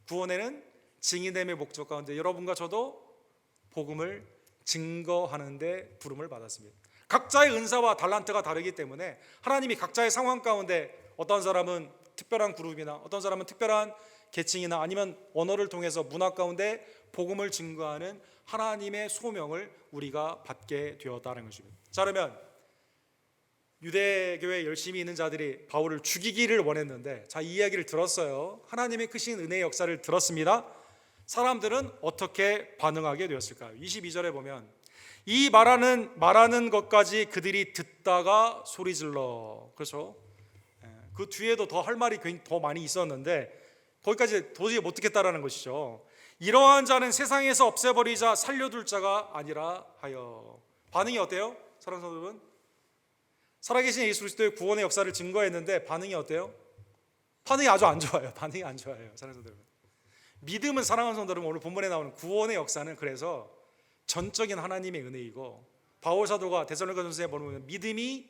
구원에는 증인됨의 목적 가운데 여러분과 저도 복음을 증거하는 데 부름을 받았습니다. 각자의 은사와 달란트가 다르기 때문에 하나님이 각자의 상황 가운데 어떤 사람은 특별한 그룹이나 어떤 사람은 특별한 계층이나 아니면 언어를 통해서 문화 가운데 복음을 증거하는 하나님의 소명을 우리가 받게 되었다는 것입니다. 자, 그러면 유대교회 열심히 있는 자들이 바울을 죽이기를 원했는데, 자, 이 이야기를 들었어요. 하나님의 크신 은혜의 역사를 들었습니다. 사람들은 어떻게 반응하게 되었을까요? 22절에 보면 이 말하는 것까지 그들이 듣다가 소리질러. 그렇죠? 그 뒤에도 더 할 말이 더 많이 있었는데 거기까지 도저히 못 듣겠다라는 것이죠. 이러한 자는 세상에서 없애버리자 살려둘 자가 아니라 하여. 반응이 어때요? 사랑하는 성도 여러분, 살아계신 예수 그리스도의 구원의 역사를 증거했는데 반응이 어때요? 반응이 아주 안 좋아요. 반응이 안 좋아요. 사랑하는 성도 여러분, 믿음은, 사랑하는 성도 여러분, 오늘 본문에 나오는 구원의 역사는 그래서 전적인 하나님의 은혜이고, 바울 사도가 데살로니가전서에 보면 믿음이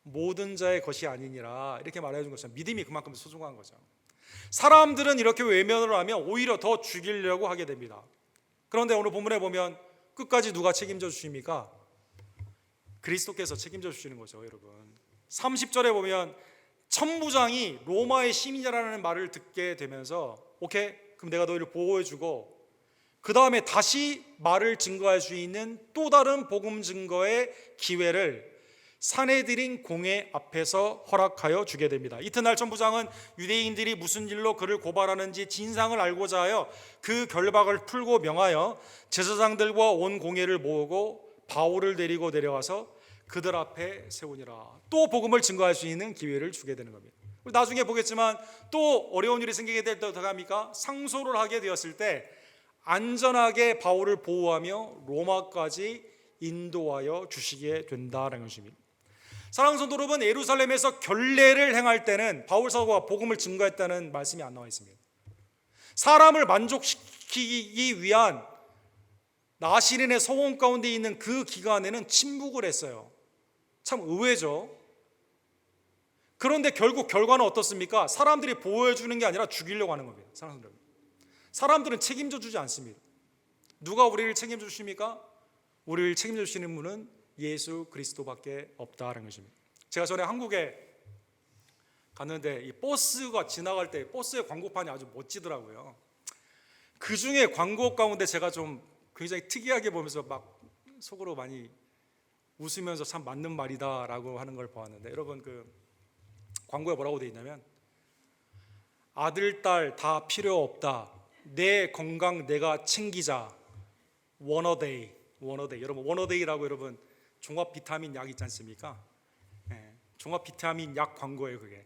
모든 자의 것이 아니니라 이렇게 말해 준 것처럼 믿음이 그만큼 소중한 거죠. 사람들은 이렇게 외면을 하면 오히려 더 죽이려고 하게 됩니다. 그런데 오늘 본문에 보면 끝까지 누가 책임져 주십니까? 그리스도께서 책임져 주시는 거죠, 여러분. 30절에 보면 천부장이 로마의 시민이라는 말을 듣게 되면서 오케이, 그럼 내가 너희를 보호해주고 그 다음에 다시 말을 증거할 수 있는 또 다른 복음 증거의 기회를 산헤드린 공회 앞에서 허락하여 주게 됩니다. 이튿날 천부장은 유대인들이 무슨 일로 그를 고발하는지 진상을 알고자 하여 그 결박을 풀고 명하여 제사장들과 온 공회를 모으고 바울을 데리고 내려와서 그들 앞에 세우니라. 또 복음을 증거할 수 있는 기회를 주게 되는 겁니다. 나중에 보겠지만 또 어려운 일이 생기게 될 때 어떻게 합니까? 상소를 하게 되었을 때 안전하게 바울을 보호하며 로마까지 인도하여 주시게 된다는 것입니다. 사랑하는 성도 여러분, 예루살렘에서 결례를 행할 때는 바울 사도가 복음을 증거했다는 말씀이 안 나와 있습니다. 사람을 만족시키기 위한 나시린의 서원 가운데 있는 그 기간에는 침묵을 했어요. 참 의외죠. 그런데 결국 결과는 어떻습니까? 사람들이 보호해 주는 게 아니라 죽이려고 하는 겁니다. 사랑하는 여러분, 사람들은 책임져 주지 않습니다. 누가 우리를 책임져 주십니까? 우리를 책임져 주시는 분은 예수 그리스도밖에 없다는 것입니다. 제가 전에 한국에 갔는데 이 버스가 지나갈 때 버스의 광고판이 아주 멋지더라고요. 그 중에 광고 가운데 제가 좀 굉장히 특이하게 보면서 막 속으로 많이 웃으면서 참 맞는 말이다라고 하는 걸 보았는데, 여러분 그 광고에 뭐라고 되어 있냐면 아들 딸 다 필요 없다, 내 건강 내가 챙기자, 원어데이. 여러분 원어데이라고 여러분 종합 비타민 약 있지 않습니까? 종합 비타민 약 광고예요. 그게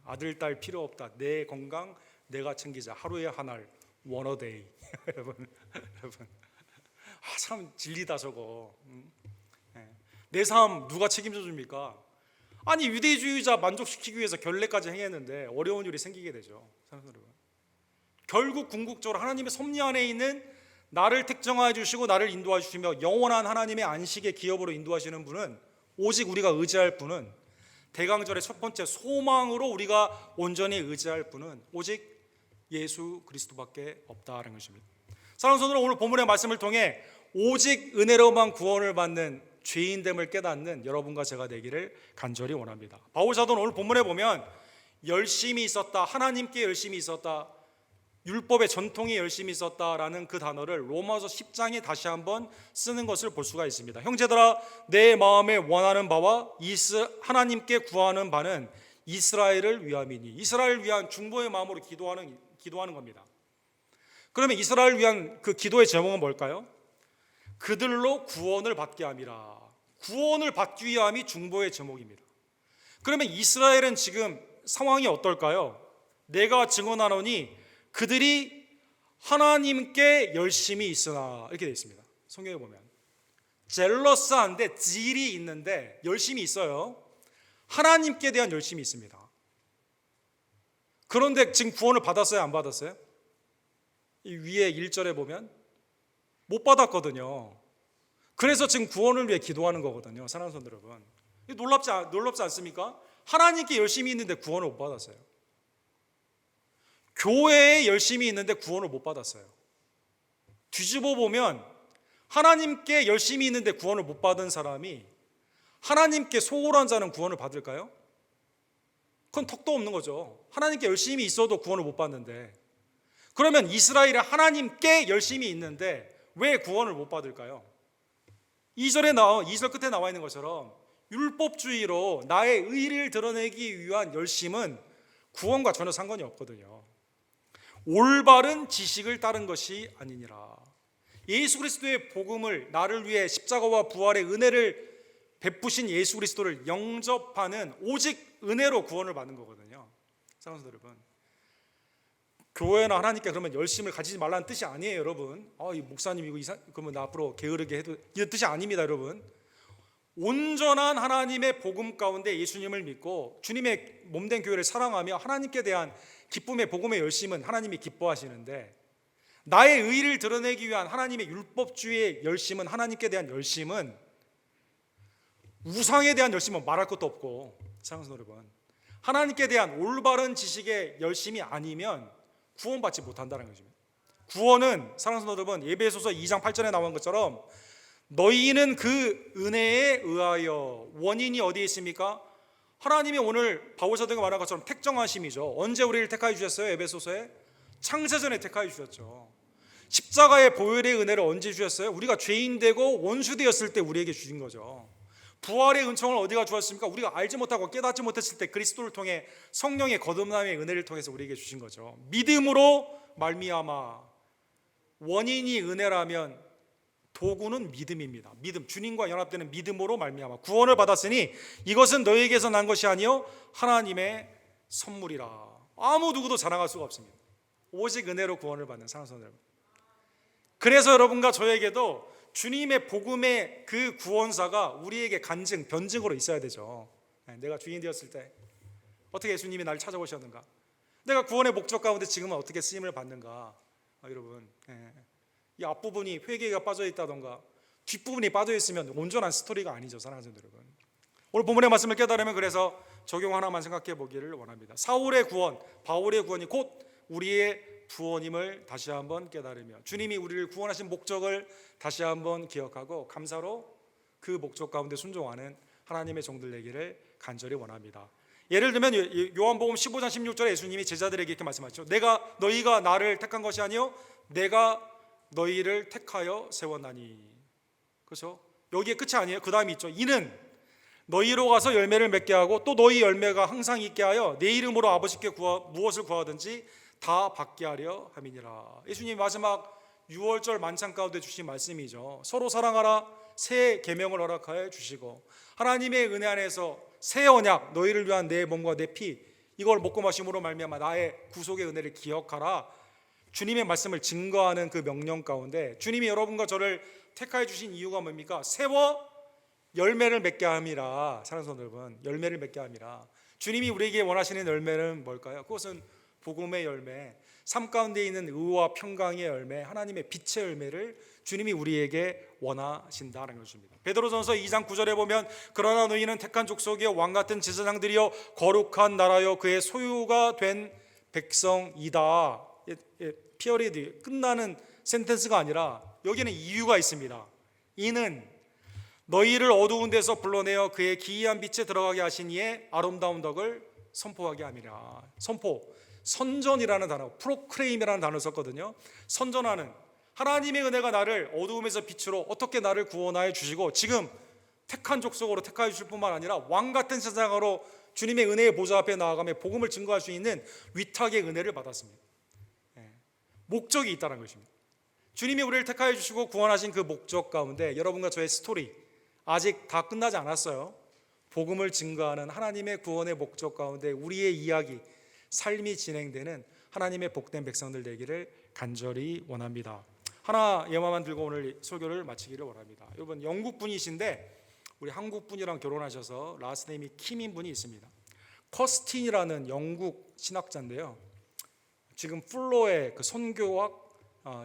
아들 딸 필요 없다, 내 건강 내가 챙기자, 하루에 한 알 원어데이. 여러분 참 진리다 저거. 내 삶 누가 책임져 줍니까? 아니 유대주의자 만족시키기 위해서 결례까지 행했는데 어려운 일이 생기게 되죠. 결국 궁극적으로 하나님의 섭리 안에 있는 나를 특정해 주시고 나를 인도해 주시며 영원한 하나님의 안식의 기업으로 인도하시는 분은, 오직 우리가 의지할 분은, 대강절의 첫 번째 소망으로 우리가 온전히 의지할 분은 오직 예수 그리스도밖에 없다는 것입니다. 사랑하는 성도들, 오늘 본문의 말씀을 통해 오직 은혜로만 구원을 받는 죄인됨을 깨닫는 여러분과 제가 되기를 간절히 원합니다. 바울 사도는 오늘 본문에 보면 열심히 있었다, 하나님께 열심히 있었다, 율법의 전통이 열심히 있었다라는 그 단어를 로마서 10장에 다시 한번 쓰는 것을 볼 수가 있습니다. 형제들아, 내 마음에 원하는 바와 하나님께 구하는 바는 이스라엘을 위함이니. 이스라엘을 위한 중보의 마음으로 기도하는 겁니다. 그러면 이스라엘을 위한 그 기도의 제목은 뭘까요? 그들로 구원을 받게 함이라. 구원을 받기 위함이 중보의 제목입니다. 그러면 이스라엘은 지금 상황이 어떨까요? 내가 증언하노니 그들이 하나님께 열심히 있으나, 이렇게 되어 있습니다. 성경에 보면 젤러스한데 질이 있는데 열심히 있어요. 하나님께 대한 열심이 있습니다. 그런데 지금 구원을 받았어요, 안 받았어요? 이 위에 1절에 보면 못 받았거든요. 그래서 지금 구원을 위해 기도하는 거거든요. 사랑하는 성도 여러분, 놀랍지 않습니까? 하나님께 열심히 있는데 구원을 못 받았어요. 교회에 열심히 있는데 구원을 못 받았어요. 뒤집어 보면 하나님께 열심히 있는데 구원을 못 받은 사람이 하나님께 소홀한 자는 구원을 받을까요? 그건 턱도 없는 거죠. 하나님께 열심히 있어도 구원을 못 받는데, 그러면 이스라엘이 하나님께 열심히 있는데 왜 구원을 못 받을까요? 2절 끝에 나와 있는 것처럼 율법주의로 나의 의를 드러내기 위한 열심은 구원과 전혀 상관이 없거든요. 올바른 지식을 따른 것이 아니니라. 예수 그리스도의 복음을, 나를 위해 십자가와 부활의 은혜를 베푸신 예수 그리스도를 영접하는 오직 은혜로 구원을 받는 거거든요. 사랑하는 여러분, 교회나 하나님께 그러면 열심을 가지지 말라는 뜻이 아니에요, 여러분. 이 목사님 이거 그러면 나 앞으로 게으르게 해도, 이런 뜻이 아닙니다, 여러분. 온전한 하나님의 복음 가운데 예수님을 믿고 주님의 몸된 교회를 사랑하며 하나님께 대한 기쁨의 복음의 열심은 하나님이 기뻐하시는데, 나의 의를 드러내기 위한 하나님의 율법주의의 열심은, 하나님께 대한 열심은, 우상에 대한 열심은 말할 것도 없고, 사랑하는 여러분, 하나님께 대한 올바른 지식의 열심이 아니면 구원받지 못한다는 것입니다. 구원은, 사랑하는 여러분, 에베소서 2장 8절에 나온 것처럼 너희는 그 은혜에 의하여, 원인이 어디에 있습니까? 하나님이 오늘 바울 사도가 말한 것처럼 택정하심이죠. 언제 우리를 택하여 주셨어요? 에베소서에 창세전에 택하여 주셨죠. 십자가의 보혈의 은혜를 언제 주셨어요? 우리가 죄인 되고 원수 되었을 때 우리에게 주신 거죠. 부활의 은총을 어디가 주었습니까? 우리가 알지 못하고 깨닫지 못했을 때 그리스도를 통해 성령의 거듭남의 은혜를 통해서 우리에게 주신 거죠. 믿음으로 말미암아. 원인이 은혜라면 도구는 믿음입니다. 믿음, 주님과 연합되는 믿음으로 말미암아 구원을 받았으니 이것은 너희에게서 난 것이 아니요 하나님의 선물이라. 아무 누구도 자랑할 수가 없습니다. 오직 은혜로 구원을 받는 사랑하는 여러분. 그래서 여러분과 저에게도 주님의 복음의 그 구원사가 우리에게 간증, 변증으로 있어야 되죠. 내가 주인 되었을 때 어떻게 예수님이 나를 찾아오셨는가, 내가 구원의 목적 가운데 지금은 어떻게 쓰임을 받는가. 여러분, 이 앞부분이 회개가 빠져 있다던가 뒷부분이 빠져 있으면 온전한 스토리가 아니죠. 사랑하는 여러분, 오늘 본문의 말씀을 깨달으면 그래서 적용 하나만 생각해 보기를 원합니다. 사울의 구원, 바울의 구원이 곧 우리의 구원임을 다시 한번 깨달으며 주님이 우리를 구원하신 목적을 다시 한번 기억하고 감사로 그 목적 가운데 순종하는 하나님의 종들 되기를 간절히 원합니다. 예를 들면 요한복음 15장 16절에 예수님이 제자들에게 이렇게 말씀하셨죠. 너희가 나를 택한 것이 아니요 내가 너희를 택하여 세웠나니. 그렇죠? 여기에 끝이 아니에요. 그 다음이 있죠. 이는 너희로 가서 열매를 맺게 하고 또 너희 열매가 항상 있게 하여 내 이름으로 아버지께 무엇을 구하든지 다 받게 하려 함이니라. 예수님 마지막 6월절 만찬 가운데 주신 말씀이죠. 서로 사랑하라 새 계명을 허락하여 주시고 하나님의 은혜 안에서 새 언약, 너희를 위한 내 몸과 내 피, 이걸 먹고 마심으로 말미암아 나의 구속의 은혜를 기억하라. 주님의 말씀을 증거하는 그 명령 가운데 주님이 여러분과 저를 택하여 주신 이유가 뭡니까? 세워 열매를 맺게 함이라. 사랑하는 여러분, 열매를 맺게 함이라. 주님이 우리에게 원하시는 열매는 뭘까요? 그것은 복음의 열매, 삶 가운데 있는 의와 평강의 열매, 하나님의 빛의 열매를 주님이 우리에게 원하신다는 것입니다. 베드로전서 2장 9절에 보면 그러나 너희는 택한 족속이요 왕같은 제사장들이요 거룩한 나라요 그의 소유가 된 백성이다. 피어리드 끝나는 센텐스가 아니라 여기는 이유가 있습니다. 이는 너희를 어두운 데서 불러내어 그의 기이한 빛에 들어가게 하신 이의 아름다운 덕을 선포하게 함이라. 선전이라는 단어, 프로크레임이라는 단어를 썼거든요. 선전하는, 하나님의 은혜가 나를 어두움에서 빛으로 어떻게 나를 구원하여 주시고 지금 택한 족속으로 택하여 주실 뿐만 아니라 왕같은 세상으로 주님의 은혜의 보좌 앞에 나아가며 복음을 증거할 수 있는 위탁의 은혜를 받았습니다. 목적이 있다는 것입니다. 주님이 우리를 택하여 주시고 구원하신 그 목적 가운데 여러분과 저의 스토리 아직 다 끝나지 않았어요. 복음을 증거하는 하나님의 구원의 목적 가운데 우리의 이야기, 삶이 진행되는 하나님의 복된 백성들 되기를 간절히 원합니다. 하나 예화만 들고 오늘 설교를 마치기를 원합니다. 여러분, 영국 분이신데 우리 한국 분이랑 결혼하셔서 라스트 네임이 킴인 분이 있습니다. 커스틴이라는 영국 신학자인데요. 지금 풀로의 그 선교학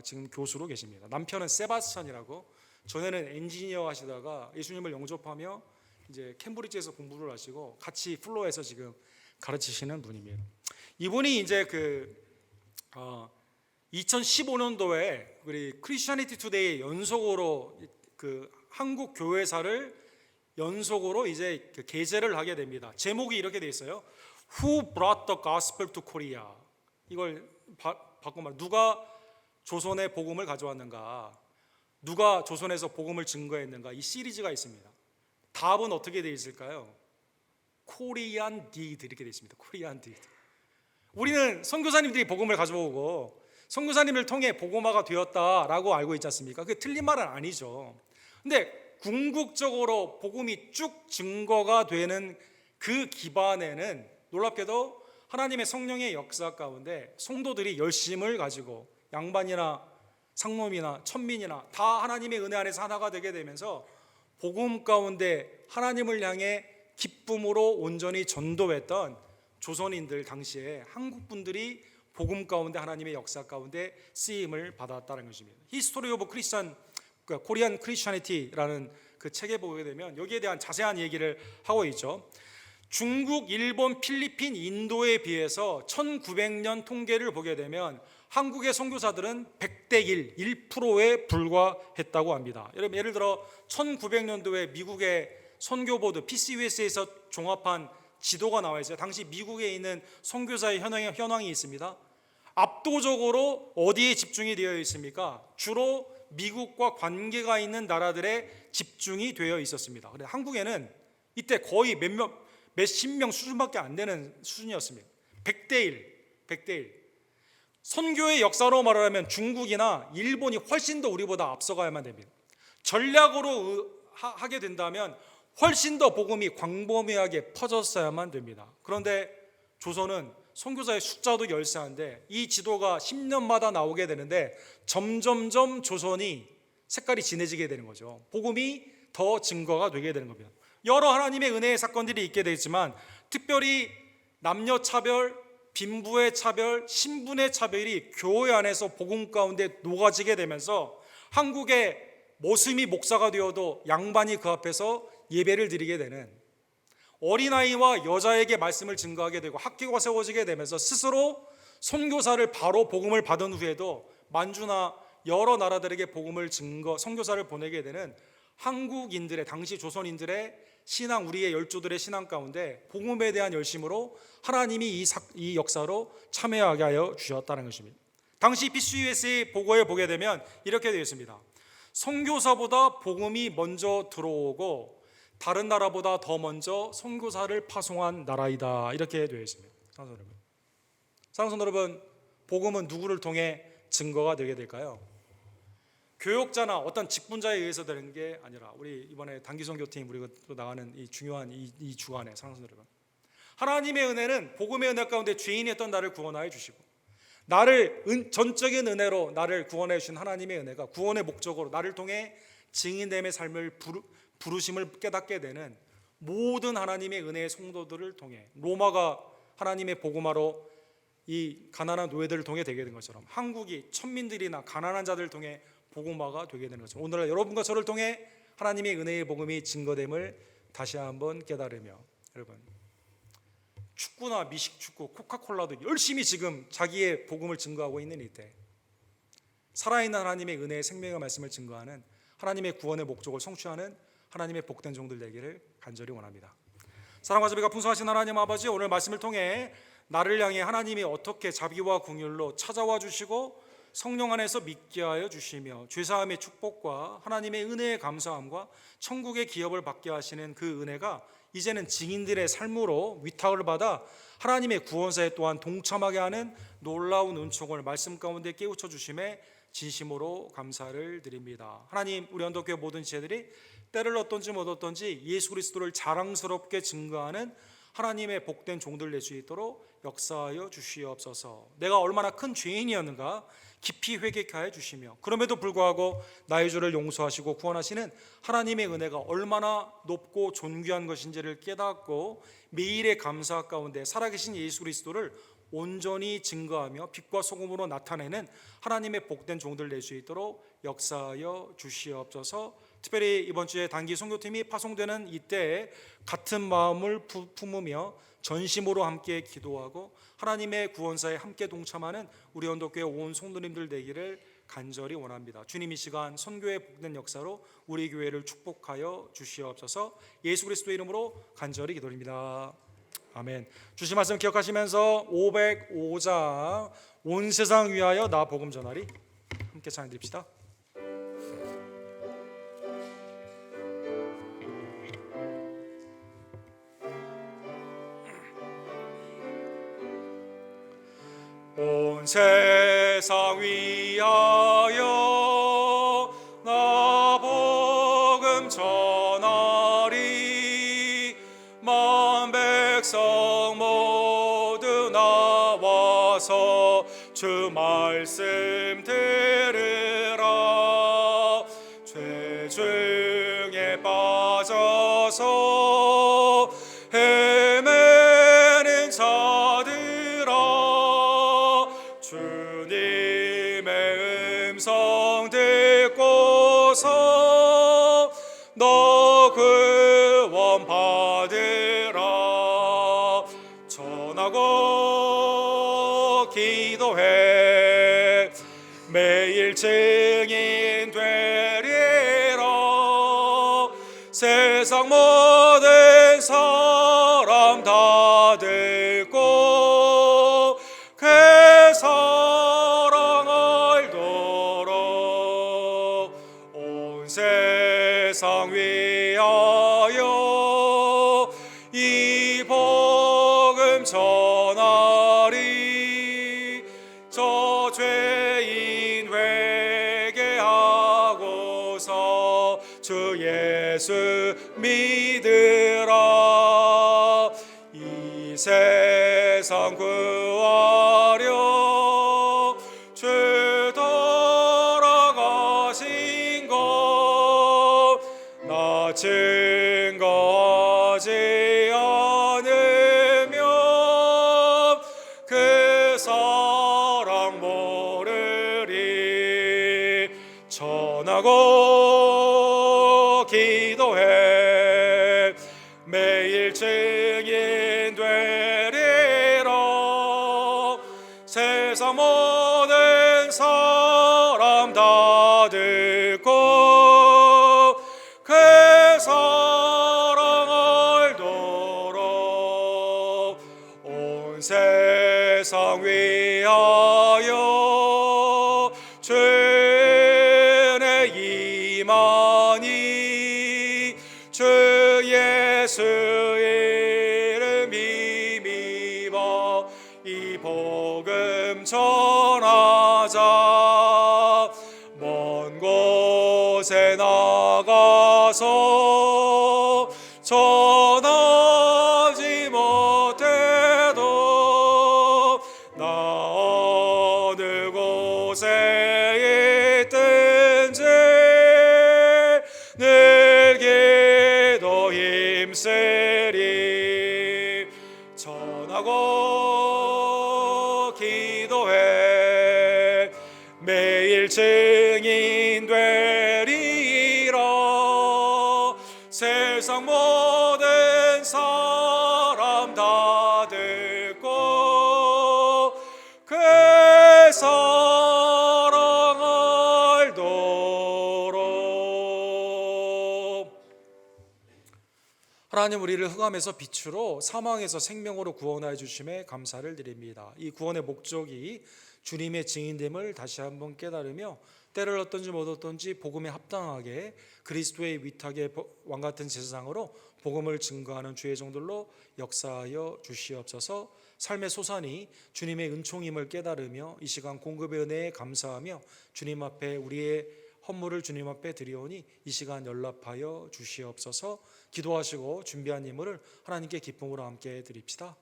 지금 교수로 계십니다. 남편은 세바스찬이라고, 전에는 엔지니어 하시다가 예수님을 영접하며 이제 캠브리지에서 공부를 하시고 같이 풀로에서 지금 가르치시는 분입니다. 이분이 이제 2015년도에 우리 크리스천니티 투데이 연속으로 그 한국 교회사를 연속으로 이제 게재를 하게 됩니다. 제목이 이렇게 돼 있어요. Who brought the gospel to Korea? 이걸 바꿔 말 누가 조선의 복음을 가져왔는가? 누가 조선에서 복음을 증거했는가? 이 시리즈가 있습니다. 답은 어떻게 돼 있을까요? 코리안 디드 이렇게 돼 있습니다. 코리안 디드. 우리는 선교사님들이 복음을 가져오고 선교사님을 통해 복음화가 되었다라고 알고 있지 않습니까? 그게 틀린 말은 아니죠. 근데 궁극적으로 복음이 쭉 증거가 되는 그 기반에는 놀랍게도 하나님의 성령의 역사 가운데 성도들이 열심을 가지고 양반이나 상놈이나 천민이나 다 하나님의 은혜 안에서 하나가 되게 되면서 복음 가운데 하나님을 향해 기쁨으로 온전히 전도했던 조선인들 당시에 한국 분들이 복음 가운데 하나님의 역사 가운데 쓰임을 받았다는 것입니다. 히스토리 오브 크리스천 코리안 크리스천니티라는 그 책에 보게 되면 여기에 대한 자세한 얘기를 하고 있죠. 중국, 일본, 필리핀, 인도에 비해서 1900년 통계를 보게 되면 한국의 선교사들은 100대 1, 1%에 불과했다고 합니다. 여러분, 예를 들어 1900년도에 미국의 선교보드 PCUSA에서 종합한 지도가 나와 있어요. 당시 미국에 있는 선교사의 현황이 있습니다. 압도적으로 어디에 집중이 되어 있습니까? 주로 미국과 관계가 있는 나라들에 집중이 되어 있었습니다. 그런데 한국에는 이때 거의 몇십 명 수준밖에 안 되는 수준이었습니다. 100대 1. 선교의 역사로 말하면 중국이나 일본이 훨씬 더 우리보다 앞서가야만 됩니다. 전략으로 하게 된다면 훨씬 더 복음이 광범위하게 퍼졌어야만 됩니다. 그런데 조선은 선교사의 숫자도 열세한데 이 지도가 10년마다 나오게 되는데 점점점 조선이 색깔이 진해지게 되는 거죠. 복음이 더 증거가 되게 되는 겁니다. 여러 하나님의 은혜의 사건들이 있게 되지만 특별히 남녀 차별, 빈부의 차별, 신분의 차별이 교회 안에서 복음 가운데 녹아지게 되면서 한국의 모습이 목사가 되어도 양반이 그 앞에서 예배를 드리게 되는, 어린아이와 여자에게 말씀을 증거하게 되고 학교가 세워지게 되면서 스스로 선교사를 바로 복음을 받은 후에도 만주나 여러 나라들에게 복음을 선교사를 보내게 되는 한국인들의, 당시 조선인들의 신앙, 우리의 열조들의 신앙 가운데 복음에 대한 열심으로 하나님이 이 역사로 참여하게 하여 주셨다는 것입니다. 당시 PCUS의 보고에 보게 되면 이렇게 되어 있습니다. 선교사보다 복음이 먼저 들어오고 다른 나라보다 더 먼저 선교사를 파송한 나라이다, 이렇게 되어 있습니다. 사랑하는 여러분, 복음은 누구를 통해 증거가 되게 될까요? 교역자나 어떤 직분자에 의해서 되는 게 아니라, 우리 이번에 단기선교팀 우리가 또 나가는 이 중요한 이 주간에 사랑하는 여러분, 하나님의 은혜는 복음의 은혜 가운데 죄인이었던 나를 구원하여 주시고 나를 전적인 은혜로 나를 구원해 주신 하나님의 은혜가 구원의 목적으로 나를 통해 증인됨의 삶을 부르심을 깨닫게 되는 모든 하나님의 은혜의 성도들을 통해, 로마가 하나님의 복음화로 이 가난한 노예들을 통해 되게 된 것처럼 한국이 천민들이나 가난한 자들을 통해 복음화가 되게 되는 것처럼 오늘날 여러분과 저를 통해 하나님의 은혜의 복음이 증거됨을 다시 한번 깨달으며, 여러분, 축구나 미식축구, 코카콜라도 열심히 지금 자기의 복음을 증거하고 있는 이때 살아있는 하나님의 은혜의 생명의 말씀을 증거하는, 하나님의 구원의 목적을 성취하는 하나님의 복된 종들 되기를 간절히 원합니다. 사랑과 자비가 풍성하신 하나님 아버지, 오늘 말씀을 통해 나를 향해 하나님이 어떻게 자비와 긍휼로 찾아와 주시고 성령 안에서 믿게 하여 주시며 죄사함의 축복과 하나님의 은혜의 감사함과 천국의 기업을 받게 하시는 그 은혜가 이제는 증인들의 삶으로 위탁을 받아 하나님의 구원사에 또한 동참하게 하는 놀라운 은총을 말씀 가운데 깨우쳐 주심에 진심으로 감사를 드립니다. 하나님, 우리 언덕교회 모든 지체들이 때를 얻든지 못 얻든지 예수 그리스도를 자랑스럽게 증거하는 하나님의 복된 종들 될 수 있도록 역사하여 주시옵소서. 내가 얼마나 큰 죄인이었는가 깊이 회개하여 주시며, 그럼에도 불구하고 나의 죄를 용서하시고 구원하시는 하나님의 은혜가 얼마나 높고 존귀한 것인지를 깨닫고 매일의 감사 가운데 살아계신 예수 그리스도를 온전히 증거하며 빛과 소금으로 나타내는 하나님의 복된 종들 될 수 있도록 역사하여 주시옵소서. 특별히 이번 주에 단기 선교팀이 파송되는 이때에 같은 마음을 품으며 전심으로 함께 기도하고 하나님의 구원사에 함께 동참하는 우리 언덕교회 온 성도님들 되기를 간절히 원합니다. 주님, 이 시간 선교의 복된 역사로 우리 교회를 축복하여 주시옵소서. 예수 그리스도의 이름으로 간절히 기도드립니다. 아멘. 주신 말씀 기억하시면서 505장 온 세상 위하여 나 복음 전하리 함께 찬양 드립시다. 온 세상 위하여 나 복음 전하리. 만 백성 모두 나와서 주 말씀 들으라. 죄 중에 빠져서 헤매는 자들아, 주님의 음성 듣고서 너 구원 받으라. 전하고 기도해 매일 증인 되리라. 세상 모든 사람 다 세상 위하여 이 복음 전하리. 저 죄인 회개하고서 주 예수 믿으라. 이 세상 구하려 주 돌아가신 것 나 증거하지 않으면 그 사랑 모르리. 전하고 기도해 매일 증인 되리라. 세상 모든 사람 다 듣고 그 사랑 알도록 온 세상 위하여 주의 임하니 주 예수 이름 힘입어 이 복음 전하자. 먼 곳에 나가서 전하지 못해도 나 어느 곳에 있든지 늘 기도 힘쓰리. 전하고 기도해 매일 증인 되리라. 세상 모든 사람 다 듣고 그 사랑 알도록. 하나님, 우리를 흑암에서 빛으로 사망에서 생명으로 구원하여 주심에 감사를 드립니다. 이 구원의 목적이 주님의 증인됨을 다시 한번 깨달으며 때를 얻든지 못 얻든지 복음에 합당하게 그리스도의 위탁의 왕같은 제사장으로 복음을 증거하는 주의 종들로 역사하여 주시옵소서. 삶의 소산이 주님의 은총임을 깨달으며 이 시간 공급의 은혜에 감사하며 주님 앞에 우리의 헌물을 주님 앞에 드리오니 이 시간 연락하여 주시옵소서. 기도하시고 준비한 예물을 하나님께 기쁨으로 함께 드립시다.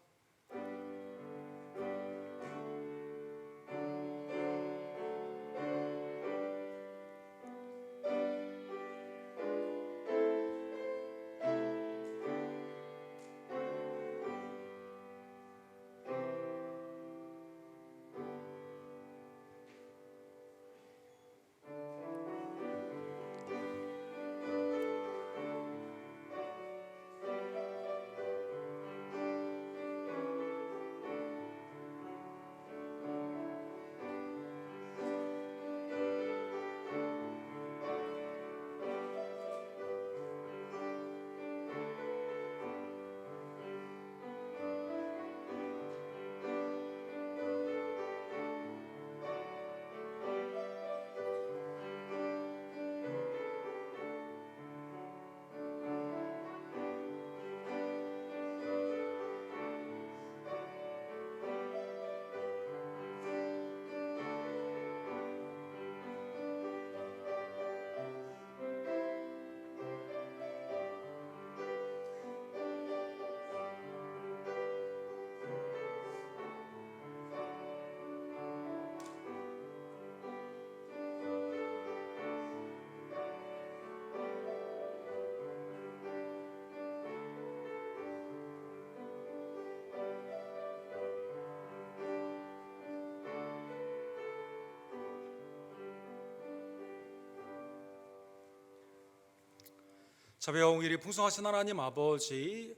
자비하오기리 풍성하신 하나님 아버지,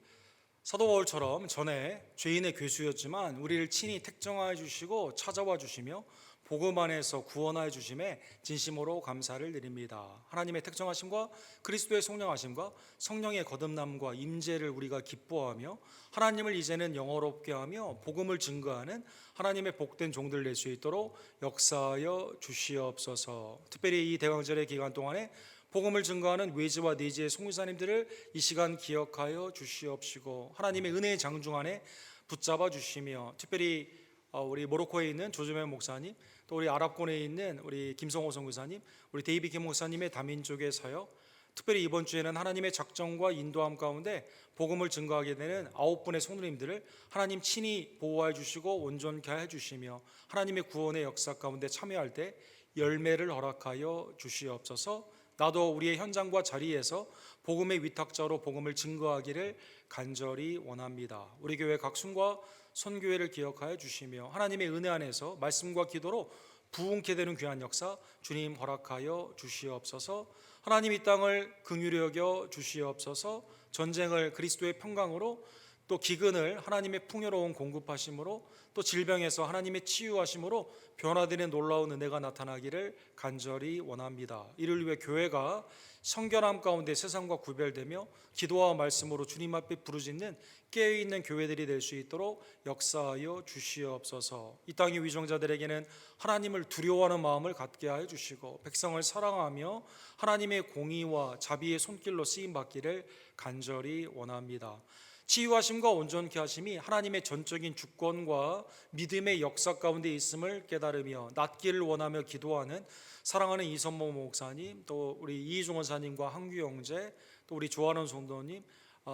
사도 바울처럼 전에 죄인의 괴수였지만 우리를 친히 택정하여 주시고 찾아와 주시며 복음 안에서 구원하여 주심에 진심으로 감사를 드립니다. 하나님의 택정하심과 그리스도의 성령하심과 성령의 거듭남과 임재를 우리가 기뻐하며 하나님을 이제는 영어롭게 하며 복음을 증거하는 하나님의 복된 종들 될 수 있도록 역사하여 주시옵소서. 특별히 이 대강절의 기간 동안에 복음을 증거하는 외지와 내지의 송유사님들을 이 시간 기억하여 주시옵시고 하나님의 은혜의 장중 안에 붙잡아 주시며 특별히 우리 모로코에 있는 조조면 목사님, 또 우리 아랍권에 있는 우리 김성호 선교사님, 우리 데이비 김 목사님의 다민족의 사역, 특별히 이번 주에는 하나님의 작정과 인도함 가운데 복음을 증거하게 되는 9분의 성도님들을 하나님 친히 보호해 주시고 온전케 해 주시며 하나님의 구원의 역사 가운데 참여할 때 열매를 허락하여 주시옵소서. 나도 우리의 현장과 자리에서 복음의 위탁자로 복음을 증거하기를 간절히 원합니다. 우리 교회 각순과 선교회를 기억하여 주시며 하나님의 은혜 안에서 말씀과 기도로 부흥케 되는 귀한 역사 주님 허락하여 주시옵소서. 하나님 이 땅을 긍휼히 여겨 주시옵소서. 전쟁을 그리스도의 평강으로, 또 기근을 하나님의 풍요로운 공급하심으로, 또 질병에서 하나님의 치유하심으로 변화되는 놀라운 은혜가 나타나기를 간절히 원합니다. 이를 위해 교회가 성결함 가운데 세상과 구별되며 기도와 말씀으로 주님 앞에 부르짖는 깨어있는 교회들이 될 수 있도록 역사하여 주시옵소서. 이 땅의 위정자들에게는 하나님을 두려워하는 마음을 갖게 하여 주시고 백성을 사랑하며 하나님의 공의와 자비의 손길로 쓰임받기를 간절히 원합니다. 치유하심과 온전케 하심이 하나님의 전적인 주권과 믿음의 역사 가운데 있음을 깨달으며 낫기를 원하며 기도하는 사랑하는 이선모 목사님, 또 우리 이희중 원사님과 한규 형제, 또 우리 조한원 성도님,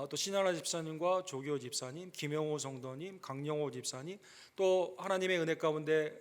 또 신하라 집사님과 조교 집사님, 김영호 성도님, 강영호 집사님, 또 하나님의 은혜 가운데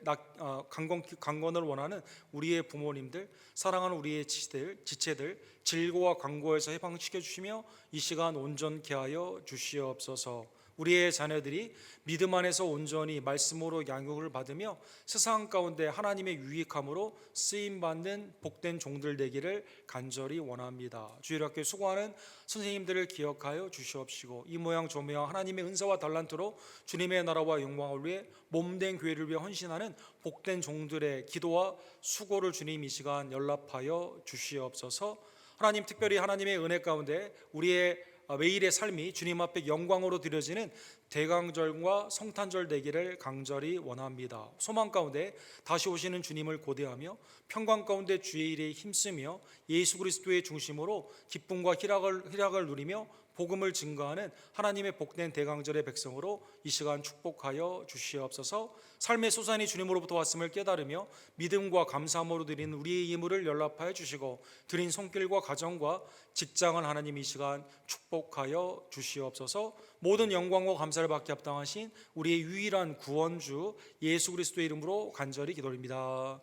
강건을 원하는 우리의 부모님들, 사랑하는 우리의 지체들 질고와 강고에서 해방시켜 주시며 이 시간 온전케 하여 주시옵소서. 우리의 자녀들이 믿음 안에서 온전히 말씀으로 양육을 받으며 세상 가운데 하나님의 유익함으로 쓰임받는 복된 종들 되기를 간절히 원합니다. 주일학교에 수고하는 선생님들을 기억하여 주시옵시고 이 모양 저 모양 하나님의 은사와 달란트로 주님의 나라와 영광을 위해 몸된 교회를 위해 헌신하는 복된 종들의 기도와 수고를 주님 이 시간 연락하여 주시옵소서. 하나님, 특별히 하나님의 은혜 가운데 우리의 매일의 삶이 주님 앞에 영광으로 드려지는 대강절과 성탄절 되기를 강절히 원합니다. 소망 가운데 다시 오시는 주님을 고대하며 평강 가운데 주의 일에 힘쓰며 예수 그리스도의 중심으로 기쁨과 희락을 누리며 복음을 증거하는 하나님의 복된 대강절의 백성으로 이 시간 축복하여 주시옵소서. 삶의 소산이 주님으로부터 왔음을 깨달으며 믿음과 감사함으로 드리는 우리의 예물을 연락하여 주시고 드린 손길과 가정과 직장을 하나님 이 시간 축복하여 주시옵소서. 모든 영광과 감사를 받게 합당하신 우리의 유일한 구원주 예수 그리스도의 이름으로 간절히 기도드립니다.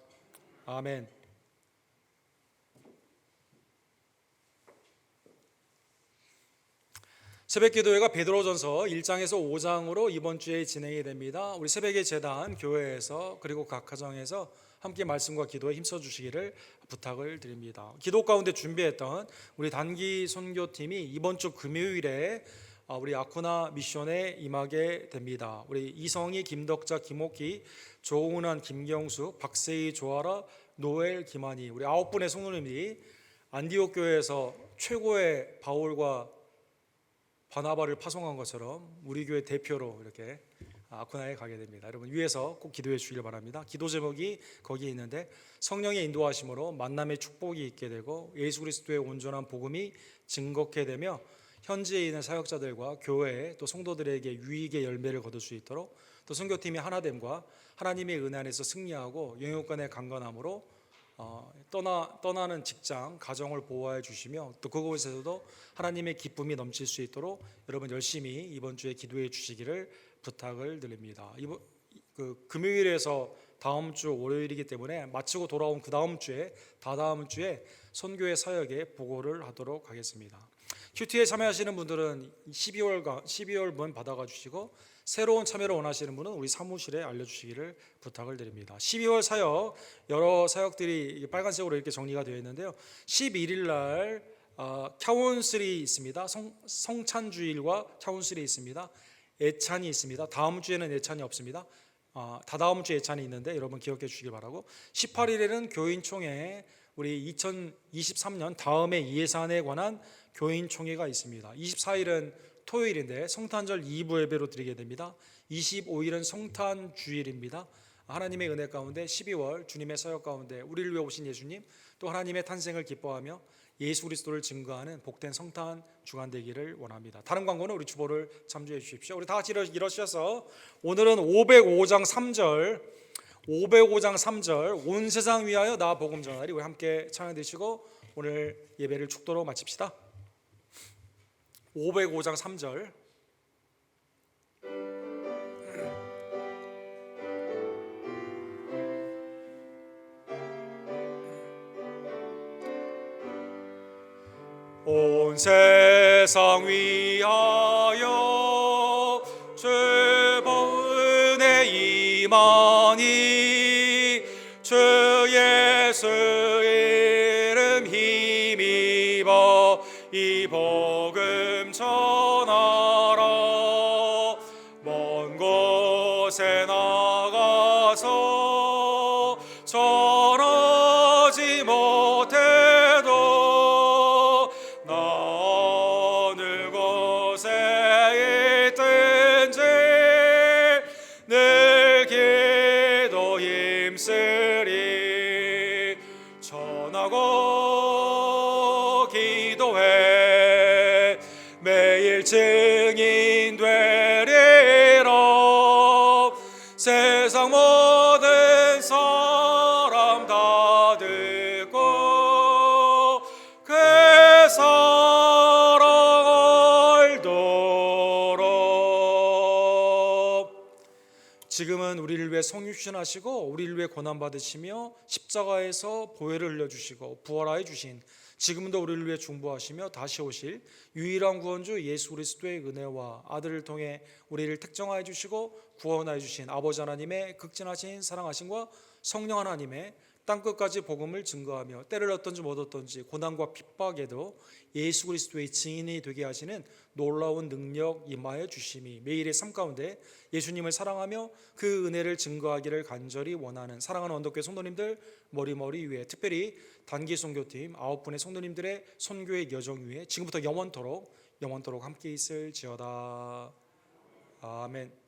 아멘. 새벽기도회가 베드로전서 1장에서 5장으로 이번 주에 진행이 됩니다. 우리 새벽의 제단 교회에서 그리고 각 가정에서 함께 말씀과 기도에 힘써 주시기를 부탁을 드립니다. 기도 가운데 준비했던 우리 단기 선교팀이 이번 주 금요일에 우리 아쿠나 미션에 임하게 됩니다. 우리 이성희, 김덕자, 김옥희, 조은환, 김경수, 박세희, 조아라, 노엘, 김한희, 우리 9분의 성도님이 안디옥 교회에서 최고의 바울과 바나바를 파송한 것처럼 우리 교회 대표로 이렇게 아쿠나에 가게 됩니다. 여러분 위에서 꼭 기도해 주시길 바랍니다. 기도 제목이 거기에 있는데 성령의 인도하심으로 만남의 축복이 있게 되고 예수 그리스도의 온전한 복음이 증거케 되며 현지에 있는 사역자들과 교회 또 성도들에게 유익의 열매를 거둘 수 있도록 또 선교팀의 하나됨과 하나님의 은혜 안에서 승리하고 영육간의 강건함으로 떠나는 직장, 가정을 보호해 주시며 또 그곳에서도 하나님의 기쁨이 넘칠 수 있도록 여러분 열심히 이번 주에 기도해 주시기를 부탁을 드립니다. 금요일에서 다음 주 월요일이기 때문에 마치고 돌아온 그 다음 주에 다다음 주에 선교회 사역에 보고를 하도록 하겠습니다. 큐티에 참여하시는 분들은 12월분 받아가 주시고 새로운 참여를 원하시는 분은 우리 사무실에 알려주시기를 부탁을 드립니다. 12월 사역 여러 사역들이 빨간색으로 이렇게 정리가 되어 있는데요. 11일 날 캬온슬이 있습니다. 성찬주일과 캬온슬이 있습니다. 애찬이 있습니다. 다음 주에는 애찬이 없습니다. 다다음 주에 애찬이 있는데 여러분 기억해 주시길 바라고 18일에는 교인총회 우리 2023년 다음의 예산에 관한 교인총회가 있습니다. 24일은 토요일인데 성탄절 2부 예배로 드리게 됩니다. 25일은 성탄주일입니다. 하나님의 은혜 가운데 12월 주님의 사역 가운데 우리를 위해 오신 예수님 또 하나님의 탄생을 기뻐하며 예수 그리스도를 증거하는 복된 성탄 주간 되기를 원합니다. 다른 광고는 우리 주보를 참조해 주십시오. 우리 다 같이 일어서셔서 오늘은 505장 3절, 505장 3절 온 세상 위하여 나 복음 전하리, 우리 함께 찬양 드시고 오늘 예배를 축도로 마칩시다. 505장 3절. 온 세상 위하여 주 보은혜 임하니 주 예수 이름 힘입어 이 복음 전하라. 먼 곳에 나가서 전하지 못해도 어느 곳에 있든지 늘 기도 힘쓰리. 전하고 기도해 매일 증인 되리라. 세상 모든 사람 다 듣고 그 사랑 알도록. 지금은 우리를 위해 성육신하시고 우리를 위해 고난받으시며 십자가에서 보혈을 흘려주시고 부활하여 주신, 지금도 우리를 위해 중보하시며 다시 오실 유일한 구원주 예수 그리스도의 은혜와 아들을 통해 우리를 택정하여 주시고 구원하여 주신 아버지 하나님의 극진하신 사랑하심과 성령 하나님의 땅끝까지 복음을 증거하며 때를 어떤지 못 어떤지 고난과 핍박에도 예수 그리스도의 증인이 되게 하시는 놀라운 능력 임하여 주심이 매일의 삶 가운데 예수님을 사랑하며 그 은혜를 증거하기를 간절히 원하는 사랑하는 언덕교회 성도님들 머리 위에, 특별히 단기 선교팀 9분의 성도님들의 선교의 여정 위에 지금부터 영원토록 함께 있을지어다. 아멘.